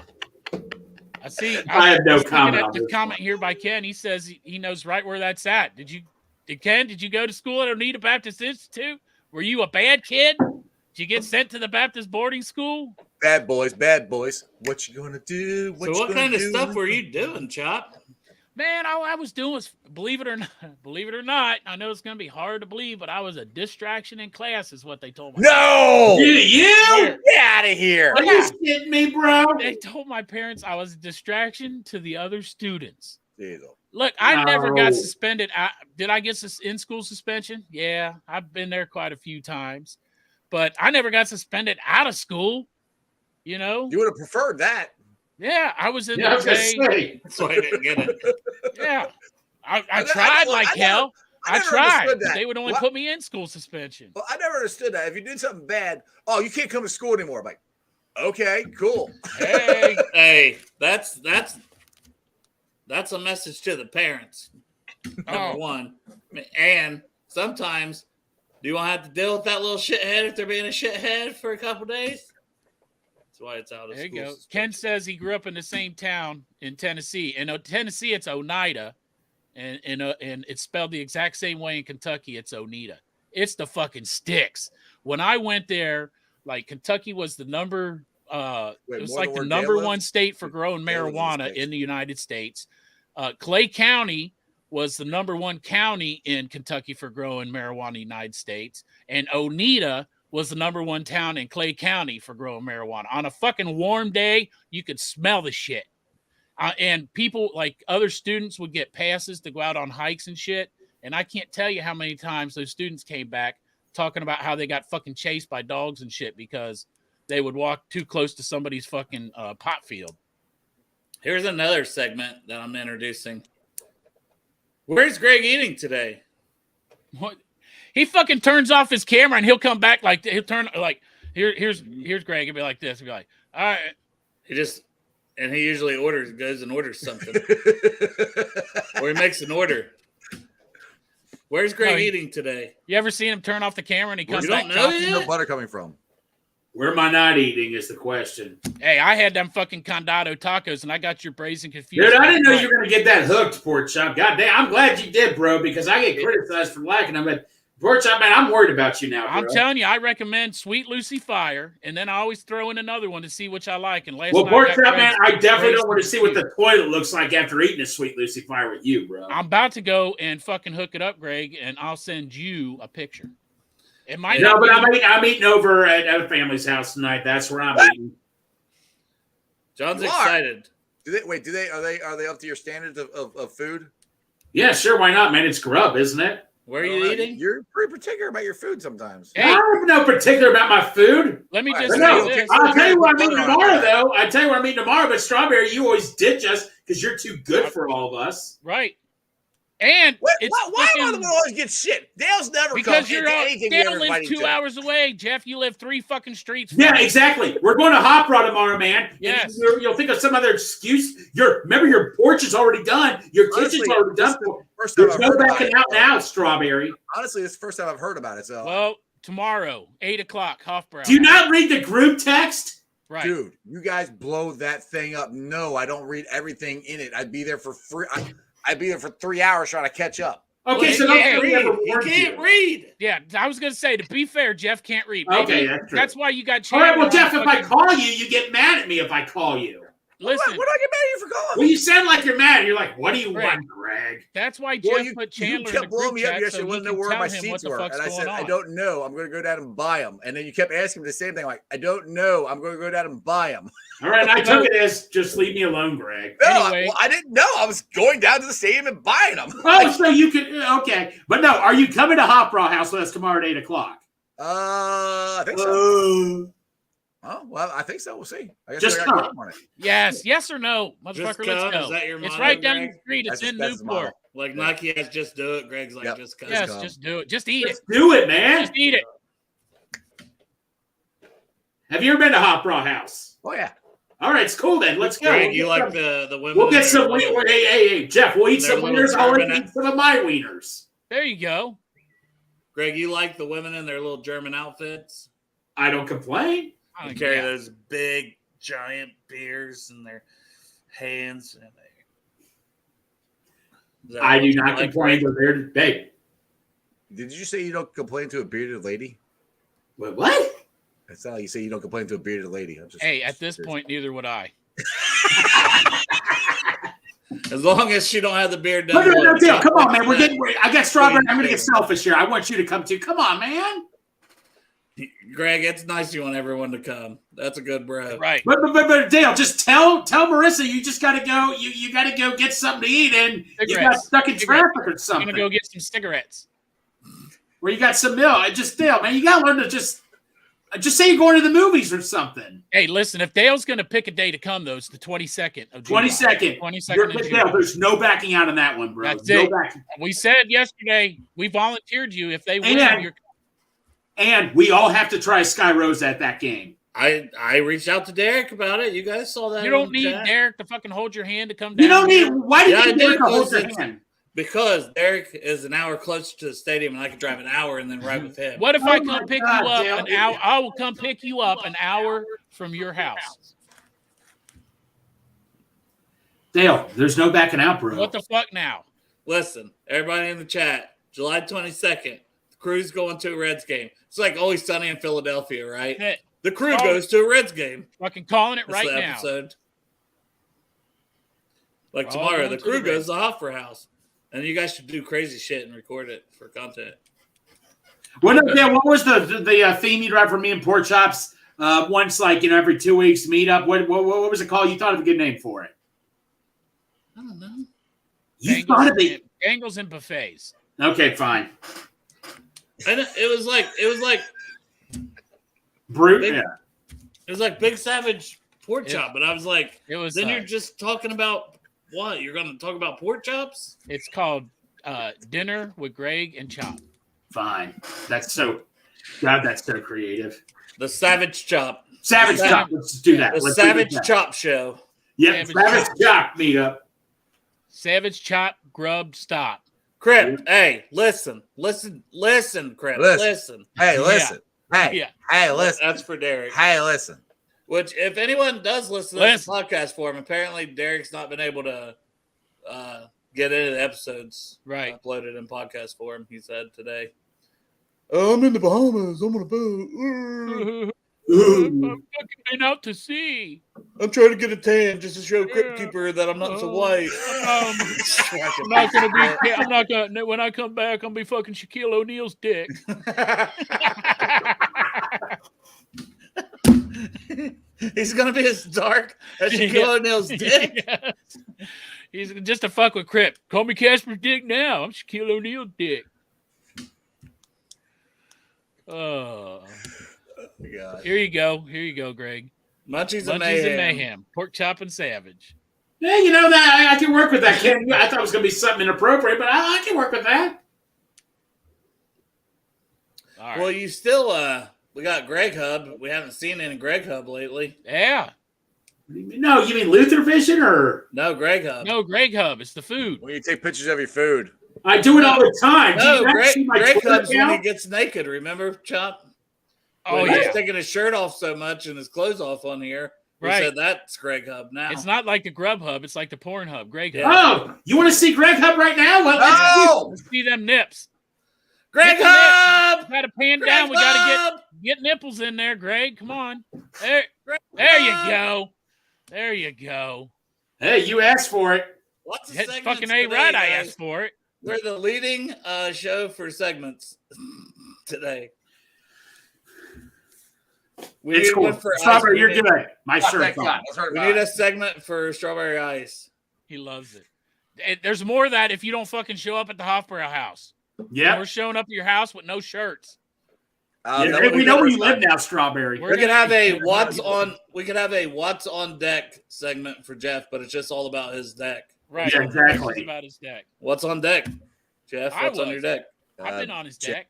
I have no comment on this this comment here by Ken. He says he knows right where that's at. Did you go to school at Oneida Baptist Institute? Were you a bad kid? Did you get sent to the Baptist boarding school? Bad boys. What you gonna do? What kind of stuff were you doing, Chop? Man, all I was doing was, believe it or not, I know it's going to be hard to believe, but I was a distraction in class is what they told me. No! You? Get out of here. Are you kidding me, bro? They told my parents I was a distraction to the other students. Jesus. Look, I never got suspended. Did I get in-school suspension? Yeah, I've been there quite a few times. But I never got suspended out of school, you know? You would have preferred that. Yeah, I was in I was the gonna say. That's why I didn't get it. Yeah. I tried like hell. I never tried. understood that. They would only put me in school suspension. Well, I never understood that. If you did something bad, you can't come to school anymore. I'm like, okay, cool. Hey, that's a message to the parents. Number one. And sometimes, do you want to have to deal with that little shithead if they're being a shithead for a couple days? That's why it's out of there you school. go. Ken says he grew up in the same town in Tennessee. In Tennessee, it's Oneida. And it's spelled the exact same way in Kentucky. It's Oneida. It's the fucking sticks. When I went there, like Kentucky was the number one state for growing marijuana in the United States. Clay County was the number one county in Kentucky for growing marijuana in the United States. And Oneida was the number one town in Clay County for growing marijuana. On a fucking warm day, you could smell the shit. And people, like other students, would get passes to go out on hikes and shit. And I can't tell you how many times those students came back talking about how they got fucking chased by dogs and shit because they would walk too close to somebody's fucking pot field. Here's another segment that I'm introducing. Where's Greg eating today? What? He fucking turns off his camera and he'll come back like he'll turn like here's Greg. He'll be like this. He'll be like, all right. He usually goes and orders something. Or he makes an order. Where's Greg eating today? You ever seen him turn off the camera and he comes back? Where's the butter coming from? Where am I not eating is the question. Hey, I had them fucking condado tacos and I got your brazen confused. Dude, I didn't know you were going to get that hooked, Pork Chop. God damn, I'm glad you did, bro, because I get criticized for lacking them. But Pork Chop, man, I'm worried about you now, bro. I'm telling you, I recommend Sweet Lucy Fire, and then I always throw in another one to see which I like. And Pork Chop, man, I definitely don't want to see what the toilet looks like after eating a Sweet Lucy Fire with you, bro. I'm about to go and fucking hook it up, Greg, and I'll send you a picture. It might no, but I'm eating over at a family's house tonight. That's where I'm eating. John's excited. Are they up to your standards of food? Yeah, sure. Why not, man? It's grub, isn't it? Where are you eating? You're pretty particular about your food sometimes. Hey, I'm no particular about my food. Let me just No, say this. I'll tell you what I'm eating tomorrow, though. I tell you what I'm eating tomorrow. But Strawberry, you always ditch us because you're too good for all of us. Right. And why it's am I the one who always get shit? Dale's never because come you're anything Dale lives 2 hours away. Jeff, you live 3 fucking streets. Yeah, exactly. We're going to Hop Raw tomorrow, man. Yes. You'll think of some other excuse. Remember, your porch is already done. Your kitchen's already done. There's no backing out now, Strawberry. Honestly, this is the first time I've heard about it. So, well, tomorrow, 8 o'clock, Hofbrau. Do you not read the group text? Right. Dude, you guys blow that thing up. No, I don't read everything in it. I'd be there for free. I'd be there for 3 hours trying to catch up. Okay, so he can't read. Yeah, I was going to say, to be fair, Jeff can't read. Okay, Maybe that's true. why you got. All right, well, Jeff, if I call you, you get mad at me if I call you. Listen, what do I get mad at you for calling? Well, you sound like you're mad. You're like, what do you want, Greg? That's why Jeff put Chandler in the blowing group me up chat yesterday. so Wanted to know where my seats were, and I said, I don't know. I'm going to go down and buy them. And then you kept asking me the same thing, like, I don't know. I'm going to go down and buy them. All right, I took it as just leave me alone, Greg. No, anyway, I didn't know. I was going down to the stadium and buying them. Oh, so you can okay, but no. Are you coming to Hop Raw House with us tomorrow at 8 o'clock? I think so. Oh well, I think so. We'll see. I guess Just I got on it. Yes or no, motherfucker. Just Let's come. go. Is that your It's motto, right down Greg? the street. It's in That's Newport. Like Nike has just do it. Greg's like, just come. Yes, come. just do it. Just eat Just it. do it, man. Just eat it. Have you ever been to Hop Raw House? Oh yeah. All right, it's cool then. Let's go. Greg, you like the women? We'll get some. Hey, Jeff. We'll eat some They're wieners. little I'll German- eat some of my wieners. There you go. Greg, you like the women in their little German outfits? I don't complain. They carry those big, giant beers in their hands. And I do not complain. They're there to babe. Did you say you don't complain to a bearded lady? What? That's not like you say you don't complain to a bearded lady. Hey, at this point, neither would I. As long as she don't have the beard No, done. Dale, come on, man. I got Strawberry. I'm going to get selfish here. I want you to come too. Come on, man. Greg, it's nice you want everyone to come. That's a good bro. Right. But Dale, just tell Marissa you just got to go. You got to go get something to eat, and you got stuck in traffic or something. I'm gonna go get some cigarettes. Where you got some milk. Dale, man, you got to learn to just say you're going to the movies or something. Hey, listen, if Dale's going to pick a day to come, though, it's the 22nd of June. 22nd. 22nd of June. Dale, there's no backing out on that one, bro. That's no it. backing. We said yesterday we volunteered you. If they win, and we all have to try Sky Rose at that game. I reached out to Derek about it. You guys saw that. you don't need chat. Derek to fucking hold your hand to come down. You don't need. Why do you Yeah, need I Derek do, to hold your because hand? Because Derek is an hour closer to the stadium, and I could drive an hour and then ride with him. What if Oh I my come pick God, you up Dale. an hour? I will come pick you up an hour from your house. Dale, there's no backing out, bro. What the fuck now? Listen, everybody in the chat, July 22nd, the Crew's going to a Reds game. It's like Always Sunny in Philadelphia, right? Hey, The Crew goes to a Reds game. fucking calling it That's right the now. episode. Like We're all tomorrow, going the to Crew the goes Reds. to the Hoffer House. And you guys should do crazy shit and record it for content. What was the theme you'd write for me and Pork Chops? Once, like, every 2 weeks meetup. What was it called? You thought of a good name for it. I don't know. You thought of it. Bengals and buffets. Okay, fine. And it was like Brute. Big- Yeah. it was like Big Savage pork chop, but I was like, It was. then you're just talking about what? You're going to talk about pork chops? It's called Dinner with Greg and Chop. Fine. That's so creative. The Savage Chop. Savage Chop. Let's do that. The Let's Savage do that. Chop Show. Yep. Savage Chop meetup. Savage Chop Grub Stop. Crip, hey, listen, Crip, listen. Hey, listen. Hey, Yeah. hey, listen. That's for Derek. Hey, listen. Which, if anyone does listen to this podcast for him, apparently Derek's not been able to get into the episodes uploaded in podcast form. He said today. I'm in the Bahamas. I'm on a boat. I'm fucking been out to sea. I'm trying to get a tan just to show Crypt Keeper that I'm not so white. I'm not gonna be. I'm not gonna. When I come back, I'm gonna be fucking Shaquille O'Neal's dick. He's gonna be as dark as Shaquille O'Neal's dick. Yes. He's just to fuck with Crip. Call me Casper's dick now. I'm Shaquille O'Neal's dick. Oh, God. Here you go, Greg. Munchies and Mayhem. Pork chop and Savage. Yeah, you know that I can work with that, Ken. I thought it was going to be something inappropriate, but I can work with that. All right. Well, you still we got Greg Hub. We haven't seen any Greg Hub lately. Yeah. What do you mean? No, you mean Luther Vision or No, Greg Hub. No, Greg Hub. It's the food. When you take pictures of your food. I do it all the time. No, Do you not see my Greg Twitter Hub's when he account? gets naked. Remember, Chop? Oh, When yeah. he's taking his shirt off so much and his clothes off on here. We Right. said that's Greg Hub now. It's not like the Grub Hub. It's like the Porn Hub. Greg Hub. Oh, you want to see Greg Hub right now? Well, No! Let's see them nips. Greg Get the Hub! We got to pan Greg down. We got to Hub! get nipples in there, Greg. Come on. There you go. There you go. Hey, you asked for it. Lots of Hit segments fucking today, A right. I guys. asked for it. We're the leading show for segments today. We It's need cool. one for Strawberry, ice. you're good. My shirt. Thank God. That's right. We need a segment for strawberry ice. He loves it. There's more of that if you don't fucking show up at the Hofbrauer house. Yeah. We're showing up at your house with no shirts. We know where you live now, Strawberry. We could have a what's on deck segment for Jeff, but it's just all about his deck. Right. Yeah, exactly. It's about his deck. What's on deck, Jeff? I What's on was. your deck? I've been on his deck.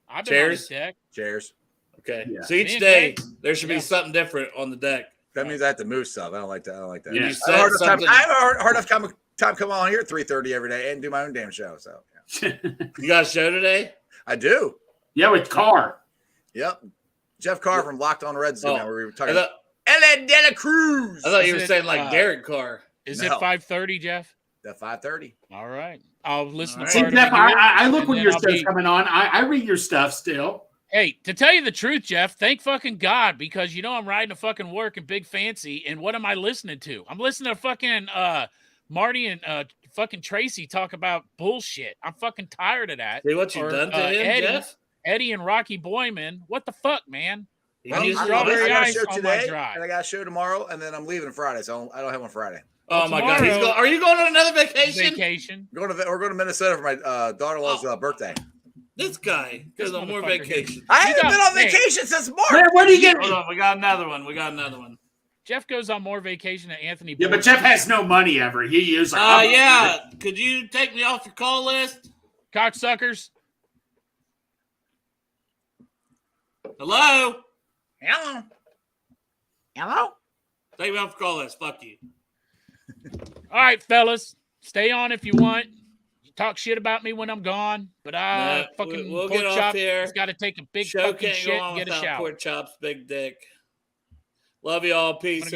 I've been Chairs? on his deck. Cheers. Okay. Yeah. So each Me and day Greg? there should be Yeah. something different on the deck. That means I have to move stuff. I don't like that. Yeah. You I said have a hard enough something. time, I have a hard enough time come on here at 3:30 every day and do my own damn show. So yeah. You got a show today? I do. Yeah, with Carr. Yep. Jeff Carr from Locked On Reds. Oh. Where we were I talking thought, Ellen De La Cruz. I thought you Is were it, saying like Derek Carr. Is No. it 5:30, Jeff? At 5:30. All right. I'll listen All to right. part See, of Jeff, it here, I look and when then your I'll stuff's be- coming on. I read your stuff still. Hey, to tell you the truth, Jeff, thank fucking God, because you know I'm riding to fucking work in Big Fancy, and what am I listening to? I'm listening to fucking Marty and fucking Tracy talk about bullshit. I'm fucking tired of that. See what you've Or, done to him, Eddie. Jeff? Eddie and Rocky Boyman, what the fuck, man? He Well, usually- I strawberry got a ice show on my today, drive. and I got a show tomorrow, and then I'm leaving Friday, so I don't have one Friday. Oh my God! tomorrow- Are you going on another vacation? Vacation. We're going to Minnesota for my daughter-in-law's birthday. This guy goes on more motherfucker. vacation. I haven't got- been on hey. vacation since March. Man, what are you getting? Hold on, we got another one. Jeff goes on more vacation than Anthony. Yeah, but Bourdain. Jeff has no money ever. He is like, Yeah. Could you take me off your call list? Cocksuckers. Hello? Hello. Take me off the call list. Fuck you. All right, fellas, stay on if you want. Talk shit about me when I'm gone, but Nah, fucking we'll pork get off chop here. has got to take a big Show fucking can't shit go on and get a without shower. Pork Chop's big dick. Love y'all. Peace. I'm gonna go